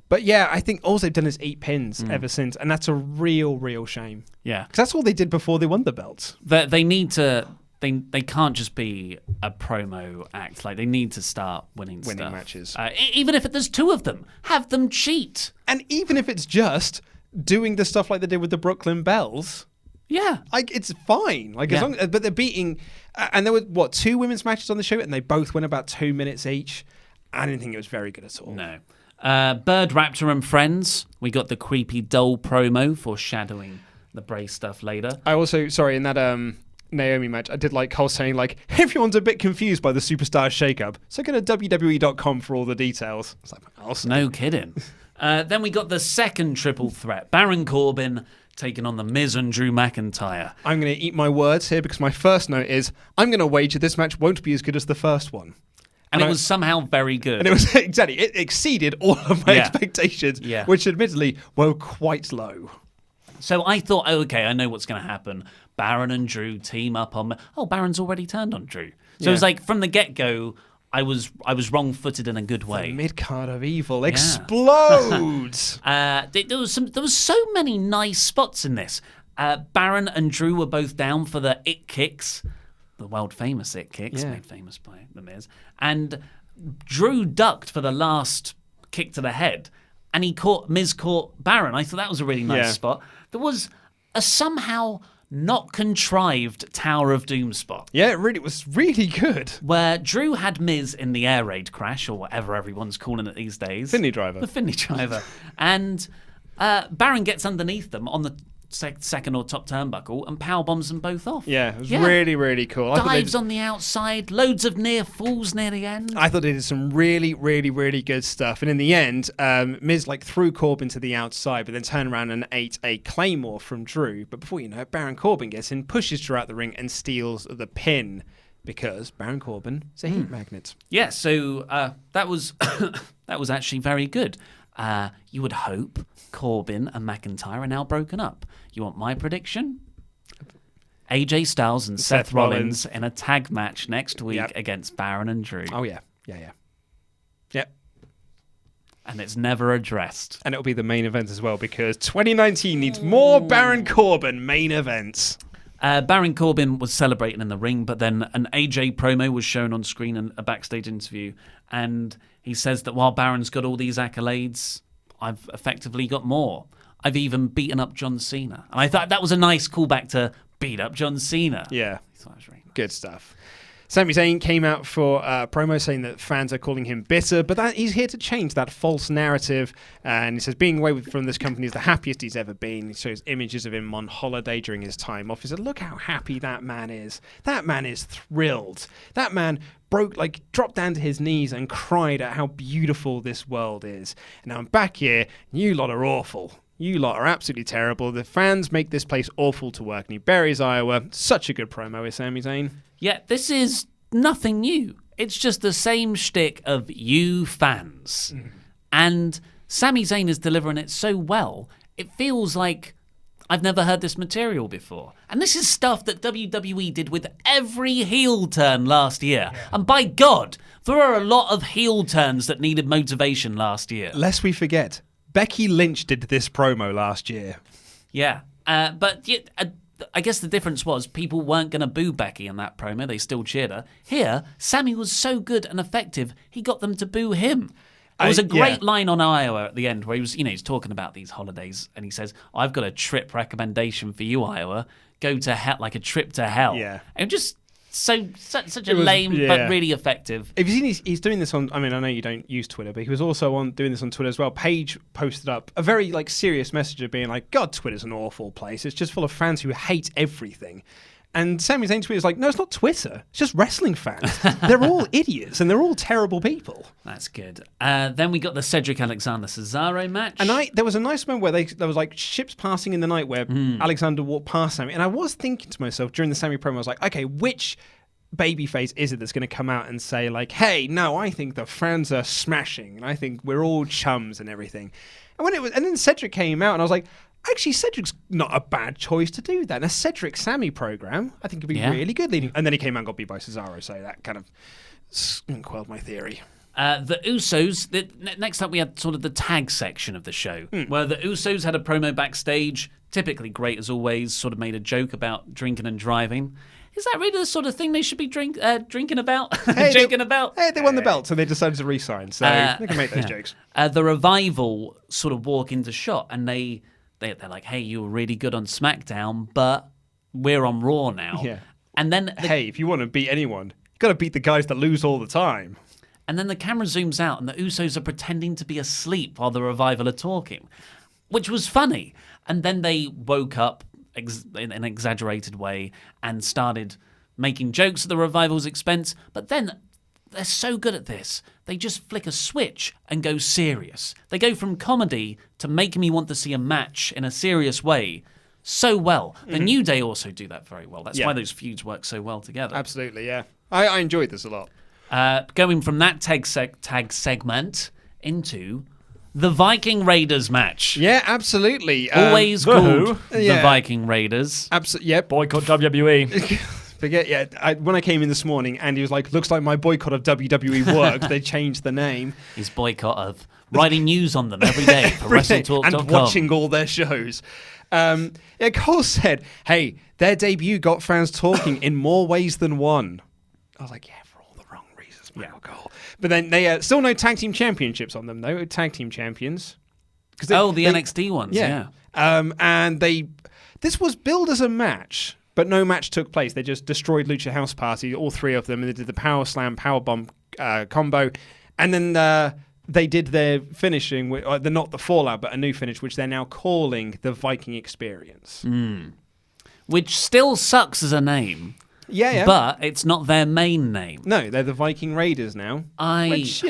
But yeah, I think all they've done is 8 pins ever since, and that's a real, real shame. Yeah. Because that's all they did before they won the belts. They need to... They can't just be a promo act. Like, they need to start winning matches. Even if there's 2 of them, have them cheat. And even if it's just doing the stuff like they did with the Brooklyn Bells, yeah, it's fine. Like, as long, but they're beating. And there were 2 women's matches on the show, and they both went about 2 minutes each. I didn't think it was very good at all. No. Bird Raptor and Friends. We got the creepy doll promo foreshadowing the Bray stuff later. I also, in that Naomi match, I did like Cole saying, like, everyone's a bit confused by the Superstars shakeup, so go to WWE.com for all the details. It's like, awesome. No kidding. Then we got the second triple threat. Baron Corbin taking on The Miz and Drew McIntyre. I'm going to eat my words here because my first note is, I'm going to wager this match won't be as good as the first one. And it was somehow very good. And it was, exactly, it exceeded all of my expectations, which admittedly were quite low. So I thought, okay, I know what's going to happen. Baron and Drew team up on... Oh, Baron's already turned on Drew. So it was like, from the get-go, I was wrong-footed in a good way. The mid-card of evil explodes! There was so many nice spots in this. Baron and Drew were both down for the it kicks. the world famous it kicks, made famous by The Miz. And Drew ducked for the last kick to the head, and Miz caught Baron. I thought that was a really nice spot. There was a somehow not contrived Tower of Doom spot. Yeah, it was really good. Where Drew had Miz in the air raid crash, or whatever everyone's calling it these days. Finley driver. The Finley driver. And Baron gets underneath them on the second or top turnbuckle and power bombs them both off. Yeah, it was really, really cool. Dives on the outside, loads of near falls near the end. I thought they did some really, really, really good stuff. And in the end, Miz threw Corbin to the outside, but then turned around and ate a Claymore from Drew. But before you know it, Baron Corbin gets in, pushes Drew out the ring, and steals the pin because Baron Corbin is a heat magnet. Yeah, so that was that was actually very good. You would hope Corbin and McIntyre are now broken up. You want my prediction? AJ Styles and Seth Rollins in a tag match next week against Baron and Drew. Oh, yeah. Yep. And it's never addressed. And it'll be the main event as well, because 2019 needs more Baron Corbin main events. Baron Corbin was celebrating in the ring, but then an AJ promo was shown on screen in a backstage interview, and he says that while Baron's got all these accolades, I've effectively got more. I've even beaten up John Cena. And I thought that was a nice callback to beat up John Cena. Yeah. I thought it was really nice. Good stuff. Sami Zayn came out for a promo saying that fans are calling him bitter, but he's here to change that false narrative. And he says being away from this company is the happiest he's ever been. He shows images of him on holiday during his time off. He said, look how happy that man is. That man is thrilled. That man dropped down to his knees and cried at how beautiful this world is. And now I'm back here, and you lot are awful. You lot are absolutely terrible. The fans make this place awful to work. And he buries Iowa. Such a good promo with Sami Zayn. Yeah, this is nothing new. It's just the same shtick of you fans. And Sami Zayn is delivering it so well, it feels like I've never heard this material before. And this is stuff that WWE did with every heel turn last year. Yeah. And by God, there are a lot of heel turns that needed motivation last year. Lest we forget, Becky Lynch did this promo last year. Yeah, but I guess the difference was people weren't going to boo Becky in that promo. They still cheered her. Here, Sami was so good and effective, he got them to boo him. There was a great line on Iowa at the end where he was, he's talking about these holidays, and he says, I've got a trip recommendation for you, Iowa. Go to hell, like a trip to hell. Yeah. And just such a lame but really effective. Have you seen he's doing this on, I know you don't use Twitter, but he was also doing this on Twitter as well. Paige posted up a very serious message of being like, God, Twitter's an awful place. It's just full of fans who hate everything. And Sami Zayn tweeted like, no, it's not Twitter. It's just wrestling fans. They're all idiots and they're all terrible people. That's good. Then we got the Cedric Alexander Cesaro match. And there was a nice moment where there was ships passing in the night where Alexander walked past Sami. And I was thinking to myself during the Sami promo, I was like, okay, which babyface is it that's going to come out and say like, hey, no, I think the fans are smashing and I think we're all chums and everything. And then Cedric came out and I was like, actually, Cedric's not a bad choice to do that. And a Cedric Sami program, I think, could be really good leading. And then he came out and got beat by Cesaro, so that kind of quelled my theory. The Usos, next up we had sort of the tag section of the show, where the Usos had a promo backstage, typically great as always, sort of made a joke about drinking and driving. Is that really the sort of thing they should be drinking about? Hey, they won the belt, so they decided to re-sign, so they can make those jokes. The Revival sort of walk into shot, and they're like, hey, you were really good on SmackDown, but we're on Raw now. Yeah. And then hey, if you want to beat anyone, you've got to beat the guys that lose all the time. And then the camera zooms out and the Usos are pretending to be asleep while the Revival are talking, which was funny. And then they woke up in an exaggerated way and started making jokes at the Revival's expense. But then they're so good at this. They just flick a switch and go serious. They go from comedy to making me want to see a match in a serious way so well. The New Day also do that very well. That's why those feuds work so well together. Absolutely, yeah. I enjoyed this a lot. Going from that tag segment into the Viking Raiders match. Yeah, absolutely. Always called the Viking Raiders. Absolutely, yeah. Boycott WWE. When I came in this morning, Andy was like, looks like my boycott of WWE worked. They changed the name. His boycott of writing news on them every day for WrestleTalk.com. And watching all their shows. Cole said, hey, their debut got fans talking in more ways than one. I was like, yeah, for all the wrong reasons, Michael Cole. But then they still no tag team championships on them, though. Tag team champions. The NXT ones, yeah. And this was billed as a match, but no match took place. They just destroyed Lucha House Party, all three of them, and they did the Power Slam, Power Bomb combo. And then they did their finishing, not the Fallout, but a new finish, which they're now calling the Viking Experience. Which still sucks as a name. Yeah. But it's not their main name. No, they're the Viking Raiders now. Which,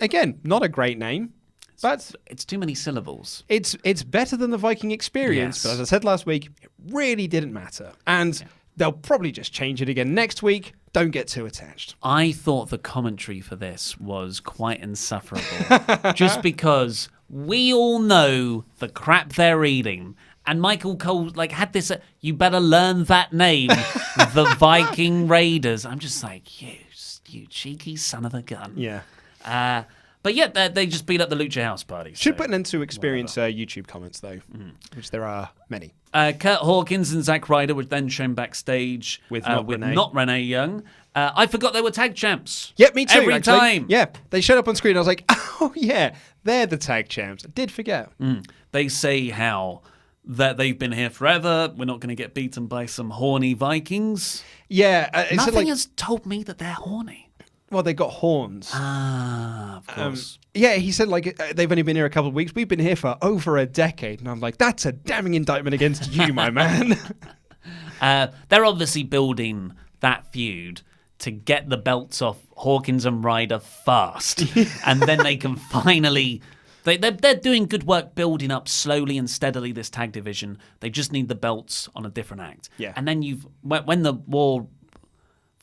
again, not a great name. But it's too many syllables. It's better than the Viking Experience, Yes. but as I said last week, it really didn't matter. And they'll probably just change it again next week. Don't get too attached. I thought the commentary for this was quite insufferable. Just because we all know the crap they're eating. And Michael Cole had this, you better learn that name, the Viking Raiders. I'm just like, you cheeky son of a gun. Yeah. But yeah, they just beat up the Lucha House Party. Should put an end to Experience YouTube comments, though, which there are many. Kurt Hawkins and Zack Ryder were then shown backstage with Renee Young. I forgot they were tag champs. Yep, me too. Every time. Yeah, they showed up on screen. I was like, oh, yeah, they're the tag champs. I did forget. They say how that they've been here forever. We're not going to get beaten by some horny Vikings. Yeah. Nothing has told me that they're horny. Well, they got horns. Of course. Yeah, he said they've only been here a couple of weeks. We've been here for over a decade. And I'm like, that's a damning indictment against you, my man. They're obviously building that feud to get the belts off Hawkins and Ryder fast. And then they can finally... They're doing good work building up slowly and steadily this tag division. They just need the belts on a different act. Yeah. And then when the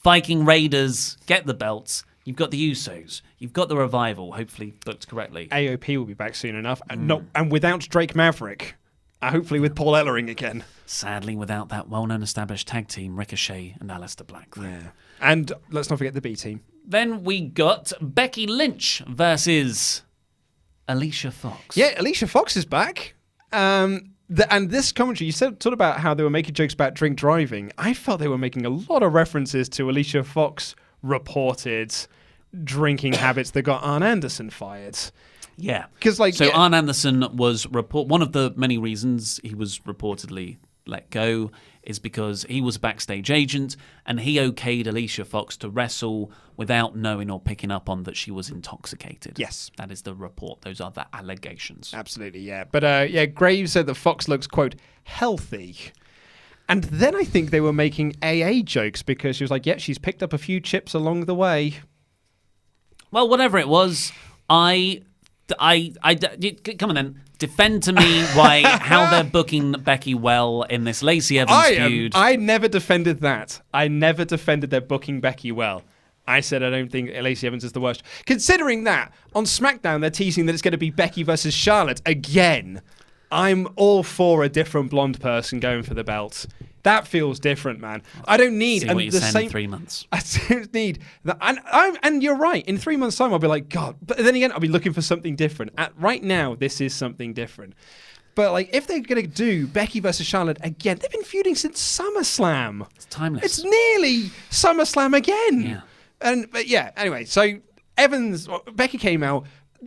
Viking Raiders get the belts, you've got the Usos, you've got the Revival, hopefully booked correctly. AOP will be back soon enough, and without Drake Maverick, hopefully with Paul Ellering again. Sadly, without that well-known established tag team, Ricochet and Aleister Black. Yeah. And let's not forget the B team. Then we got Becky Lynch versus Alicia Fox. Yeah, Alicia Fox is back. And this commentary, you talked about how they were making jokes about drink driving. I felt they were making a lot of references to Alicia Fox reported drinking habits that got Arn Anderson fired. Yeah. Arn Anderson was one of the many reasons he was reportedly let go is because he was a backstage agent and he okayed Alicia Fox to wrestle without knowing or picking up on that she was intoxicated. Yes. That is the report. Those are the allegations. Absolutely, yeah. But Graves said that Fox looks, quote, healthy. And then I think they were making AA jokes because she was like, yeah, she's picked up a few chips along the way. Well, whatever it was, come on then. Defend to me how they're booking Becky well in this Lacey Evans feud. I never defended that. I never defended their booking Becky well. I said I don't think Lacey Evans is the worst. Considering that, on SmackDown, they're teasing that it's going to be Becky versus Charlotte again. I'm all for a different blonde person going for the belt. That feels different, man. I don't need... See what you're saying in 3 months. I don't need... And you're right. In 3 months' time, I'll be like, God. But then again, I'll be looking for something different. Right now, this is something different. But if they're going to do Becky versus Charlotte again, they've been feuding since SummerSlam. It's timeless. It's nearly SummerSlam again. Yeah. But anyway, so Becky came out,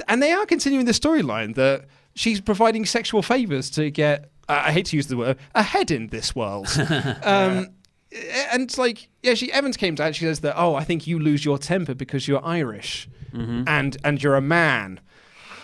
and they are continuing the storyline that she's providing sexual favors to get... I hate to use the word, ahead in this world. And it's Evans came out, she says that, I think you lose your temper because you're Irish and you're a man.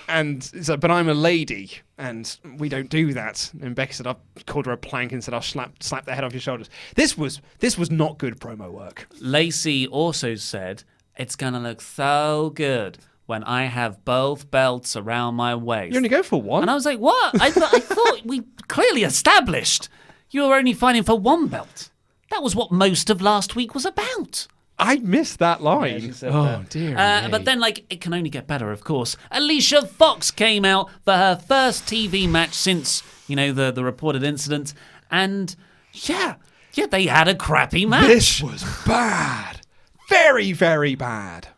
And it's like, but I'm a lady and we don't do that. And Becky said, I called her a plank and said, I'll slap the head off your shoulders. This was not good promo work. Lacey also said, it's going to look so good when I have both belts around my waist. You only go for one? And I was like, what? I thought we clearly established you were only fighting for one belt. That was what most of last week was about. I missed that line. Yeah, she said that. Dear me. But then, it can only get better, of course. Alicia Fox came out for her first TV match since, the reported incident. And, yeah, they had a crappy match. This was bad. Very, very bad.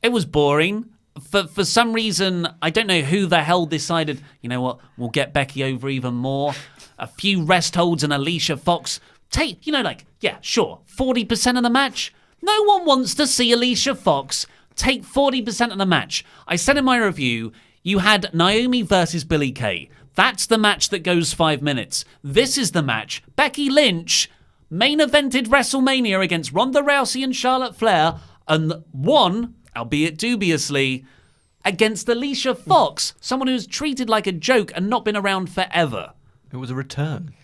It was boring. for some reason, I don't know who the hell decided, you know what, we'll get Becky over even more. A few rest holds and Alicia Fox take, 40% of the match. No one wants to see Alicia Fox take 40% of the match. I said in my review, you had Naomi versus Billie Kay. That's the match that goes 5 minutes. This is the match. Becky Lynch main evented WrestleMania against Ronda Rousey and Charlotte Flair and won, albeit dubiously, against Alicia Fox, someone who's treated like a joke and not been around forever. It was a return.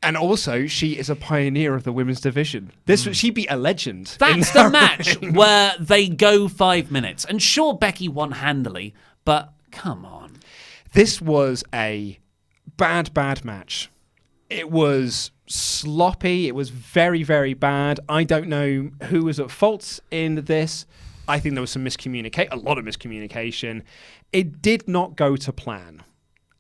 And also, she is a pioneer of the women's division. She'd be a legend. That's the match where they go 5 minutes. And sure, Becky won handily, but come on. This was a bad match. It was sloppy. It was very, very bad. I don't know who was at fault in this. I think there was a lot of miscommunication. It did not go to plan.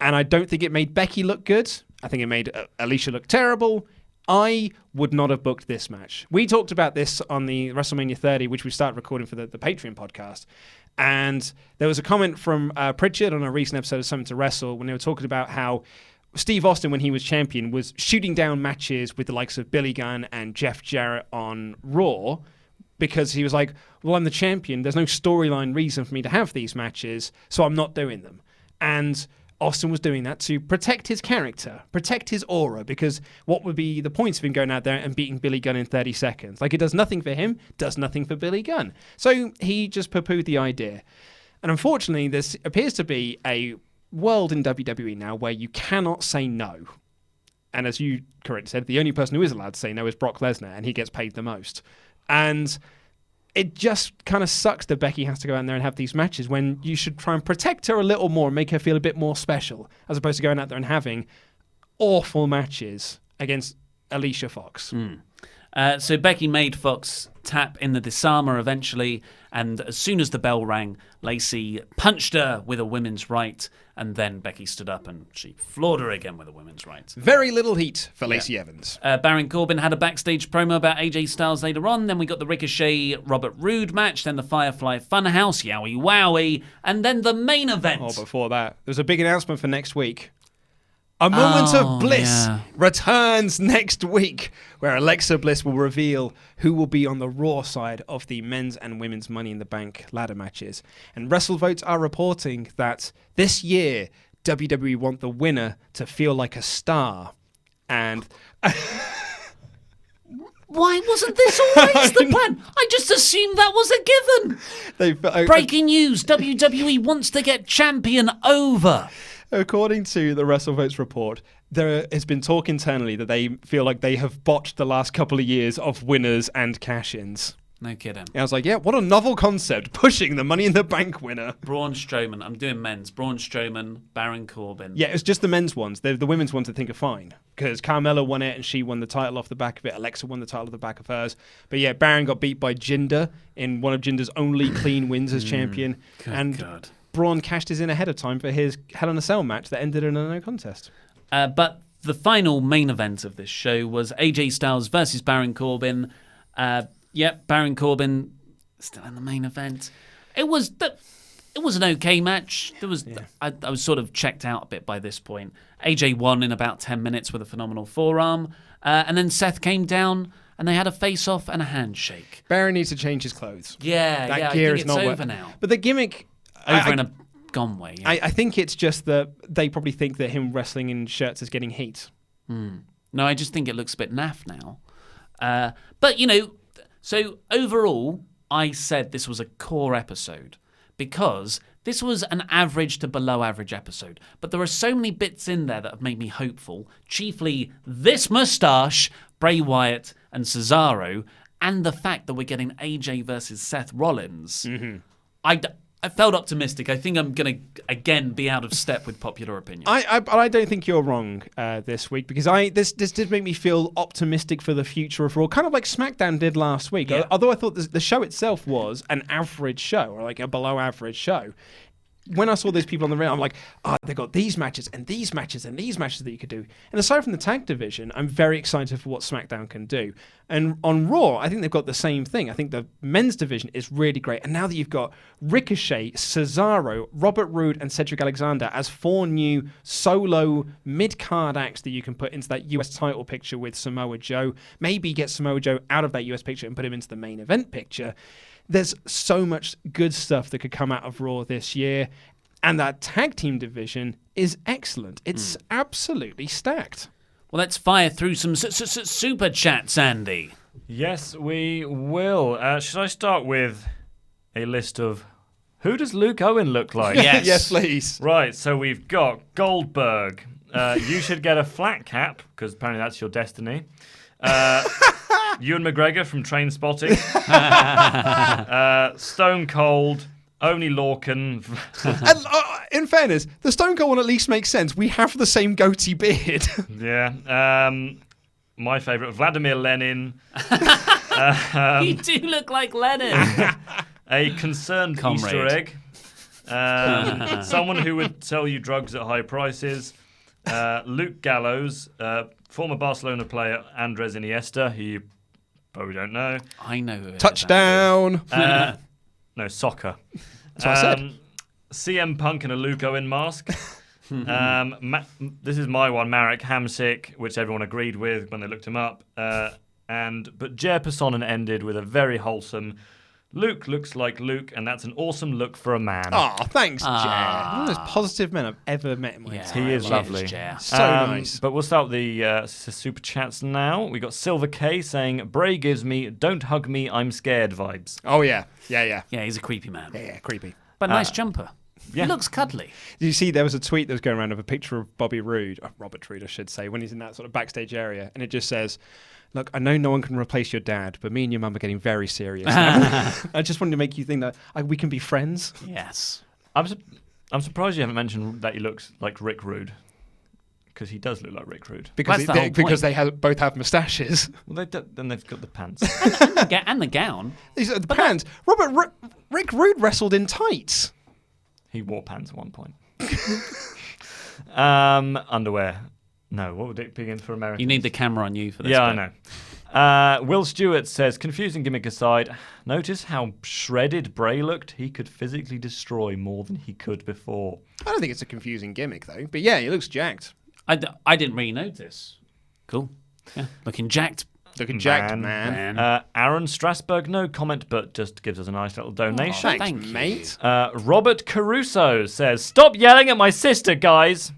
And I don't think it made Becky look good. I think it made Alicia look terrible. I would not have booked this match. We talked about this on the WrestleMania 30, which we started recording for the Patreon podcast. And there was a comment from Pritchard on a recent episode of Something to Wrestle when they were talking about how Steve Austin, when he was champion, was shooting down matches with the likes of Billy Gunn and Jeff Jarrett on Raw because he was like, well, I'm the champion. There's no storyline reason for me to have these matches, so I'm not doing them. And Austin was doing that to protect his character, protect his aura, because what would be the point of him going out there and beating Billy Gunn in 30 seconds? Like, it does nothing for him, does nothing for Billy Gunn. So he just poo-pooed the idea. And unfortunately, this appears to be a world in WWE now where you cannot say no. And as you correctly said, the only person who is allowed to say no is Brock Lesnar, and he gets paid the most. And it just kind of sucks that Becky has to go out there and have these matches when you should try and protect her a little more and make her feel a bit more special, as opposed to going out there and having awful matches against Alicia Fox. So Becky made Fox tap in the disarmer eventually, and as soon as the bell rang, Lacey punched her with a women's right, and then Becky stood up and she floored her again with a women's right. Very little heat for Lacey Evans. Baron Corbin had a backstage promo about AJ Styles later on, then we got the Ricochet Robert Roode match, then the Firefly Funhouse, yowie wowie, and then the main event. Oh, before that, there's a big announcement for next week. A Moment of Bliss returns next week, where Alexa Bliss will reveal who will be on the Raw side of the men's and women's Money in the Bank ladder matches. And WrestleVotes are reporting that this year, WWE want the winner to feel like a star. And why wasn't this always the plan? I just assumed that was a given. Breaking news, WWE wants to get champion over. According to the WrestleVotes report, there has been talk internally that they feel like they have botched the last couple of years of winners and cash-ins. No kidding. And I was like, yeah, what a novel concept, pushing the Money in the Bank winner. Braun Strowman. I'm doing men's. Braun Strowman, Baron Corbin. Yeah, it's just the men's ones. The women's ones I think are fine, because Carmella won it and she won the title off the back of it. Alexa won the title off the back of hers. But yeah, Baron got beat by Jinder in one of Jinder's only clean wins as champion. God. Braun cashed his in ahead of time for his Hell in a Cell match that ended in a no contest. But the final main event of this show was AJ Styles versus Baron Corbin. Baron Corbin still in the main event. It was an okay match. I was sort of checked out a bit by this point. AJ won in about 10 minutes with a phenomenal forearm. And then Seth came down and they had a face-off and a handshake. Baron needs to change his clothes. Yeah, that gear I think is it's not over now. But the gimmick... Over in a gone way. Yeah. I think it's just that they probably think that him wrestling in shirts is getting heat. No, I just think it looks a bit naff now. But, so overall, I said this was a core episode because this was an average to below average episode. But there are so many bits in there that have made me hopeful, chiefly this moustache, Bray Wyatt and Cesaro, and the fact that we're getting AJ versus Seth Rollins. I felt optimistic. I think I'm going to, again, be out of step with popular opinion. I don't think you're wrong this week, because this did make me feel optimistic for the future of Raw, kind of like SmackDown did last week. Yeah. Although I thought the show itself was an average show, or like a below average show, when I saw these people on the ring, I'm like, they got these matches and these matches and these matches that you could do. And aside from the tag division, I'm very excited for what SmackDown can do. And on Raw, I think they've got the same thing. I think the men's division is really great. And now that you've got Ricochet, Cesaro, Robert Roode, and Cedric Alexander as 4 new solo mid-card acts that you can put into that US title picture with Samoa Joe, maybe get Samoa Joe out of that US picture and put him into the main event picture. There's so much good stuff that could come out of Raw this year. And that tag team division is excellent. It's absolutely stacked. Well, let's fire through some super chats, Andy. Yes, we will. Should I start with a list of who does Luke Owen look like? Yes. Yes, please. Right, so we've got Goldberg. You should get a flat cap, because apparently that's your destiny. Ewan McGregor from Trainspotting. Stone Cold. Only Lorcan. And, in fairness, the Stone Cold one at least makes sense. We have the same goatee beard. Yeah. My favourite, Vladimir Lenin. You do look like Lenin. A concerned Comrade. Easter egg. Someone who would sell you drugs at high prices. Luke Gallows. Former Barcelona player Andres Iniesta, who you probably don't know. I know who it is. Touchdown. No, soccer. That's what I said. CM Punk in a Luke Owen mask. This is my one, Marek Hamsik, which everyone agreed with when they looked him up. But Jer Personen ended with a very wholesome Luke looks like Luke, and that's an awesome look for a man. Oh, thanks, Jer. One of the most positive men I've ever met in my life. He is lovely. Jer. So nice. But we'll start the super chats now. We got Silver K saying, Bray gives me "don't hug me, I'm scared" vibes. Oh, yeah. Yeah. Yeah, he's a creepy man. Yeah, creepy. But nice jumper. Yeah. He looks cuddly. Did you see there was a tweet that was going around of a picture of Robert Roode, I should say, when he's in that sort of backstage area, and it just says, "Look, I know no one can replace your dad, but me and your mum are getting very serious now." I just wanted to make you think that we can be friends. Yes. I'm surprised you haven't mentioned that he looks like Rick Rude, because he does look like Rick Rude. Because That's the whole point. they both have moustaches. Well, then they've got the pants. And the gown. These are the pants. Rick Rude wrestled in tights. He wore pants at one point. Underwear. No, what would it begin for Americans? You need the camera on you for this. Yeah, bit. I know. Will Stewart says, confusing gimmick aside, notice how shredded Bray looked? He could physically destroy more than he could before. I don't think it's a confusing gimmick, though. But yeah, he looks jacked. I didn't really notice. Cool. Yeah. Looking jacked. Looking jacked, man. Aaron Strasberg, no comment, but just gives us a nice little donation. Thanks, thank you. mate. Robert Caruso says, stop yelling at my sister, guys.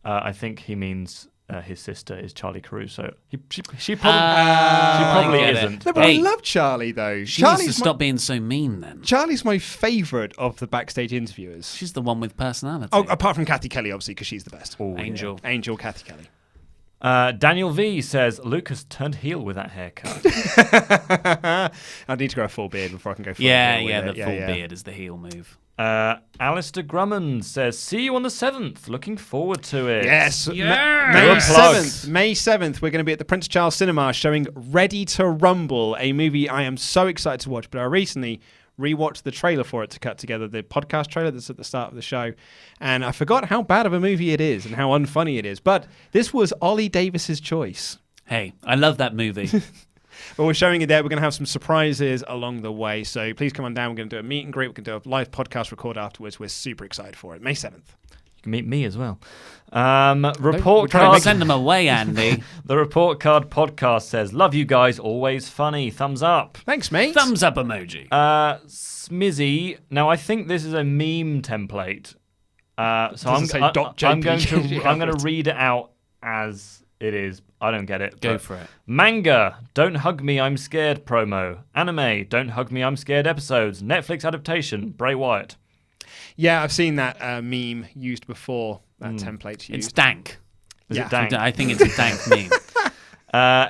I think he means his sister is Charlie Caruso. She probably isn't. No, but I love Charlie, though. She needs to stop being so mean, then. Charlie's my favourite of the backstage interviewers. She's the one with personality. Oh, apart from Kathy Kelly, obviously, because she's the best. Oh, Angel. yeah. Angel Kathy Kelly. Daniel V says, Lucas turned heel with that haircut. I need to grow a full beard before I can go full Yeah, heel with the it. full beard is the heel move. Alistair Drummond says, see you on the 7th. Looking forward to it. Yes. Yeah. May Good plugs. 7th. May 7th, we're going to be at the Prince Charles Cinema showing Ready to Rumble, a movie I am so excited to watch, but I recently rewatched the trailer for it to cut together the podcast trailer that's at the start of the show, and I forgot how bad of a movie it is and how unfunny it is, but this was Ollie Davis's choice. Hey, I love that movie. But we're showing it there. We're going to have some surprises along the way, so please come on down. We're going to do a meet and greet. We're going to do a live podcast record afterwards. We're super excited for it. May 7th. You can meet me as well. Report Report card. card. Send them away, Andy. The Report Card podcast says, love you guys, always funny. Thumbs up. Thanks, mate. Thumbs up emoji. Smizzy. Now, I think this is a meme template. So I'm JPG. going to read it out as it is. I don't get it. Go for it. Manga, don't hug me, I'm scared promo. Anime, don't hug me, I'm scared episodes. Netflix adaptation, Bray Wyatt. Yeah, I've seen that meme used before. That template's used. It's dank. Is it dank? I think it's a dank meme.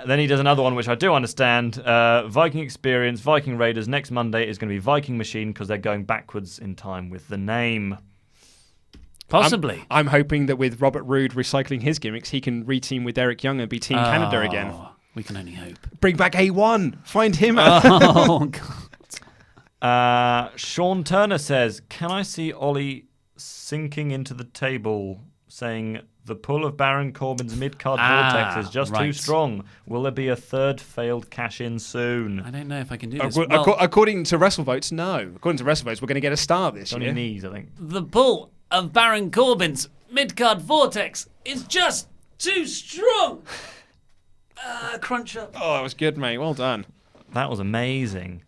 Then he does another one, which I do understand. Viking Experience, Viking Raiders. Next Monday is going to be Viking Machine because they're going backwards in time with the name. Possibly. I'm hoping that with Robert Roode recycling his gimmicks, he can reteam with Eric Young and be Team Canada again. We can only hope. Bring back A1. Find him. Oh, God. Sean Turner says, can I see Ollie sinking into the table, saying the pull of Baron Corbin's mid-card vortex is just too strong. Will there be a third failed cash-in soon? I don't know if I can do this. According to WrestleVotes, no. According to WrestleVotes, we're going to get a star this year. On your knees, I think. The pull of Baron Corbin's mid-card vortex is just too strong. Crunch up. Oh, that was good, mate. Well done. That was amazing.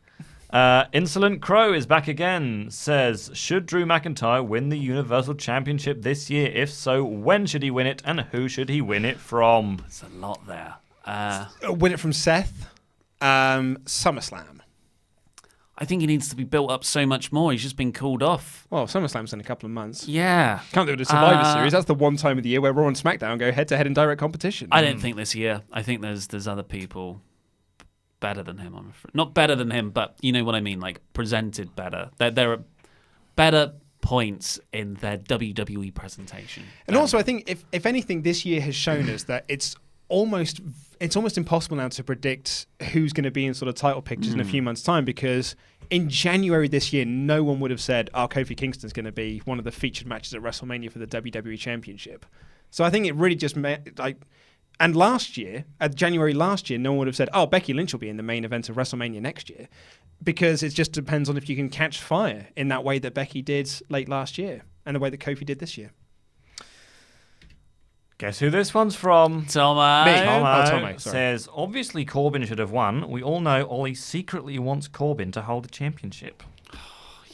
Insolent Crow is back again. Says, should Drew McIntyre win the Universal Championship this year? If so, when should he win it, and who should he win it from? There's a lot there. Win it from Seth. SummerSlam. I think he needs to be built up so much more. He's just been called off. Well, SummerSlam's in a couple of months. Yeah. Can't do it at Survivor Series. That's the one time of the year where Raw and SmackDown go head-to-head in direct competition. I don't think this year. I think there's other people better than him, I'm afraid. Not better than him, but you know what I mean, like presented better. There are better points in their WWE presentation. And also, I think if anything, this year has shown us that it's almost impossible now to predict who's going to be in sort of title pictures in a few months' time, because in January this year, no one would have said, Kofi Kingston's going to be one of the featured matches at WrestleMania for the WWE Championship. So I think it really just and last year, at January last year, no one would have said, Becky Lynch will be in the main event of WrestleMania next year, because it just depends on if you can catch fire in that way that Becky did late last year and the way that Kofi did this year. Guess who this one's from? Tomo. Me. Tomo says, obviously Corbin should have won. We all know Ollie secretly wants Corbin to hold the championship.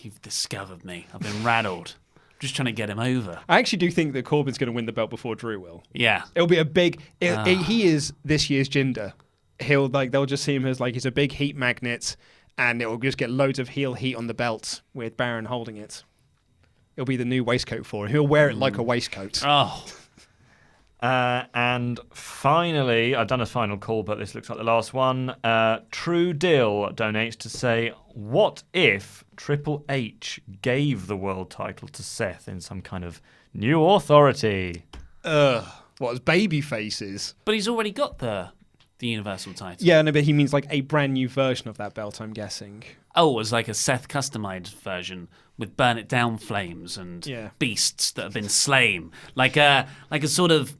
You've discovered me. I've been rattled. Just trying to get him over. I actually do think that Corbin's going to win the belt before Drew will. Yeah. It'll be a big... he is this year's Jinder. They'll just see him as he's a big heat magnet, and it'll just get loads of heel heat on the belt with Baron holding it. It'll be the new waistcoat for him. He'll wear it like a waistcoat. Oh. And finally, I've done a final call, but this looks like the last one. True Dill donates to say, what if Triple H gave the world title to Seth in some kind of new authority? What, as baby faces? But he's already got the Universal title. Yeah, no, but he means like a brand new version of that belt, I'm guessing. Oh, as like a Seth customized version with burn it down flames and beasts that have been slain. Like a sort of,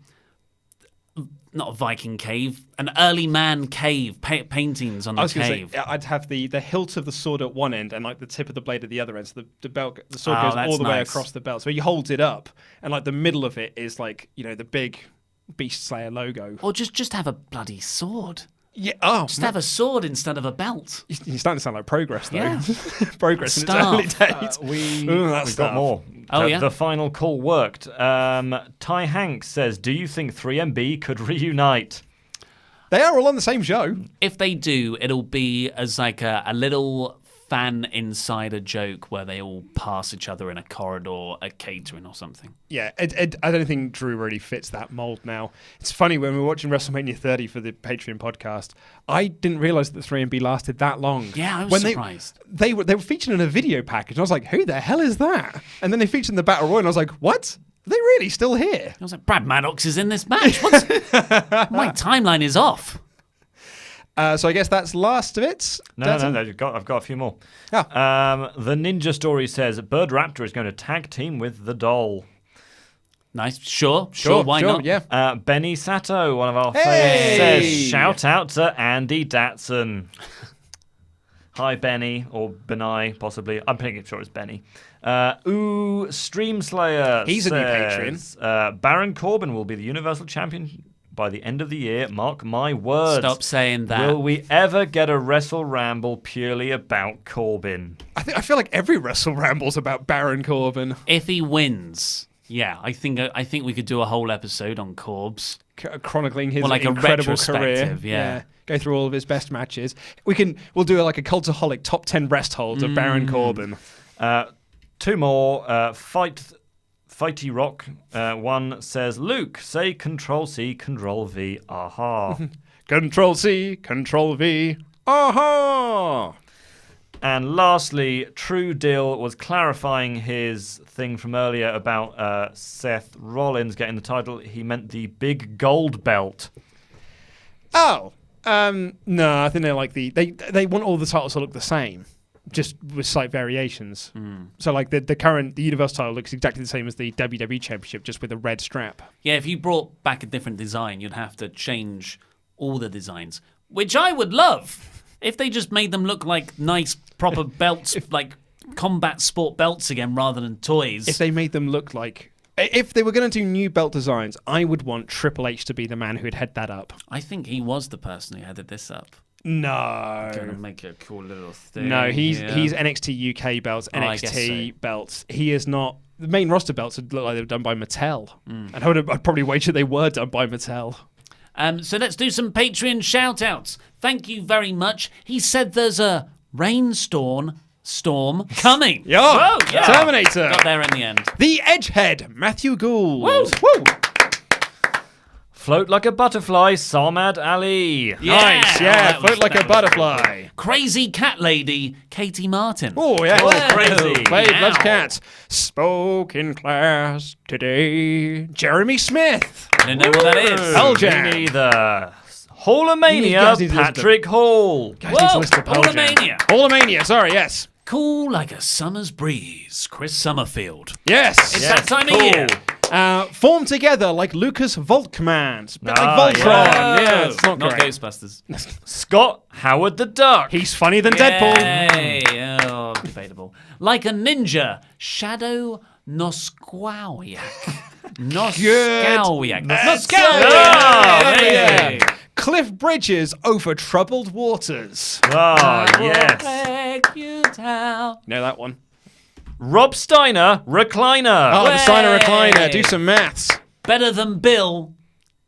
not a Viking cave, an early man cave, paintings on the cave. Say, I'd have the hilt of the sword at one end and like the tip of the blade at the other end. So the sword goes all the way across the belt. So he holds it up, and like the middle of it is like, the big Beast Slayer logo. Or just have a bloody sword. Yeah. Just have a sword instead of a belt. You're starting to sound like Progress, though. Yeah. Progress in its early days. We've got more. The final call worked. Ty Hanks says, do you think 3MB could reunite? They are all on the same show. If they do, it'll be as like a little fan insider joke where they all pass each other in a corridor at catering or something. Yeah, I don't think Drew really fits that mold now. It's funny, when we were watching WrestleMania 30 for the Patreon podcast, I didn't realize that 3MB lasted that long. Yeah, I was surprised. They were featured in a video package, and I was like, who the hell is that? And then they featured in the Battle Royal, and I was like, what? Are they really still here? I was like, Brad Maddox is in this match. My timeline is off. So I guess that's last of it. No, I've got a few more. The Ninja Story says, Bird Raptor is going to tag team with the Doll. Nice. Sure, why not? Yeah. Benny Sato, one of our favorites, says, shout out to Andy Datson. Hi, Benny, or Benai, possibly. I'm pretty sure it's Benny. Stream Slayer He's says, a new patron. Baron Corbin will be the Universal Champion by the end of the year. Mark my words. Stop saying that. Will we ever get a WrestleRamble purely about Corbin? I feel like every WrestleRamble's about Baron Corbin. If he wins, yeah, I think we could do a whole episode on Corbs. Chronicling his like incredible career. Yeah. Go through all of his best matches. We'll do like a cultaholic top 10 rest holds of Baron Corbin. Two more. Fighty Rock. One says, Luke, say Control-C, Control-V, aha. Control-C, Control-V, aha. And lastly, True Dill was clarifying his thing from earlier about Seth Rollins getting the title. He meant the big gold belt. Oh, no, I think they're like they want all the titles to look the same. just with slight variations. So like the current Universal title looks exactly the same as the WWE Championship, just with a red strap. Yeah, if you brought back a different design, you'd have to change all the designs, which I would love if they just made them look like nice, proper belts, like combat sport belts again, rather than toys. If they made them look like... If they were going to do new belt designs, I would want Triple H to be the man who'd head that up. I think he was the person who headed this up. No. Gonna make a cool little thing. No, he's NXT UK belts, NXT belts. He is not... The main roster belts would look like they were done by Mattel. And I'd probably wager they were done by Mattel. So let's do some Patreon shout-outs. Thank you very much. He said there's a rainstorm coming. Yeah. Whoa, yeah. Terminator. Got there in the end. The Edgehead, Matthew Gould. Woo. Woo. Float like a butterfly, Samad Ali. Yeah. Nice, yeah. Oh, Float like a butterfly. Crazy cat lady, Katie Martin. Oh, yeah. Oh, crazy. Babe Meow. loves cats. Spoke in class today. Jeremy Smith. I don't know what that is. Hell Me Jam. neither. You Hallamania, guys need to listen to- Patrick Hall. Guys need to listen to Pearl Jam. Hallamania. Hallamania, sorry, yes. Cool like a summer's breeze, Chris Summerfield. Yes. It's that time of year. Formed together like Lucas Volt Command. Bit Ah, like Voltron. Whoa. Yeah, it's not great. Ghostbusters. Scott Howard the Duck. He's funnier than Deadpool. Yay. Oh, debatable. Like a ninja, Shadow Noskowiak. Noskowiak. Ah, Hey. Cliff Bridges over troubled waters. Ah, I will yes. take you down. Know that one. Rob Steiner, Recliner. Oh, the Steiner Way. Recliner. Do some maths. Better than Bill.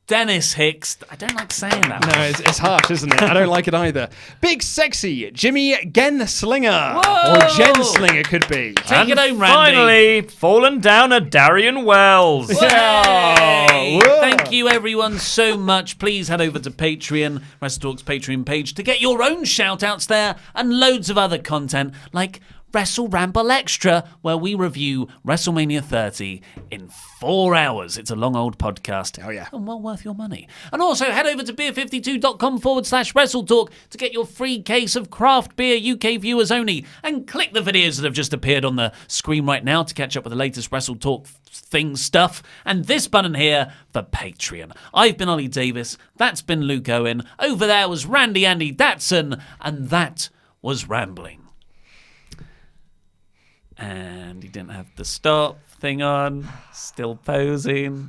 Dennis Hicks. I don't like saying that. No, it's harsh, isn't it? I don't like it either. Big sexy Jimmy Genslinger. Whoa. Or Jen Slinger could be. Take it home, Randy. Finally, fallen down a Darian Wells. Yay! Whoa. Thank you, everyone, so much. Please head over to Patreon, WrestleTalk's Patreon page, to get your own shout-outs there and loads of other content like WrestleRamble Extra, where we review WrestleMania 30 in 4 hours. It's a long old podcast. Oh, yeah. And well worth your money. And also head over to beer52.com/WrestleTalk to get your free case of craft beer, UK viewers only. And click the videos that have just appeared on the screen right now to catch up with the latest WrestleTalk stuff. And this button here for Patreon. I've been Ollie Davis. That's been Luke Owen. Over there was Randy Andy Datson. And that was Rambling. And he didn't have the stop thing on. Still posing.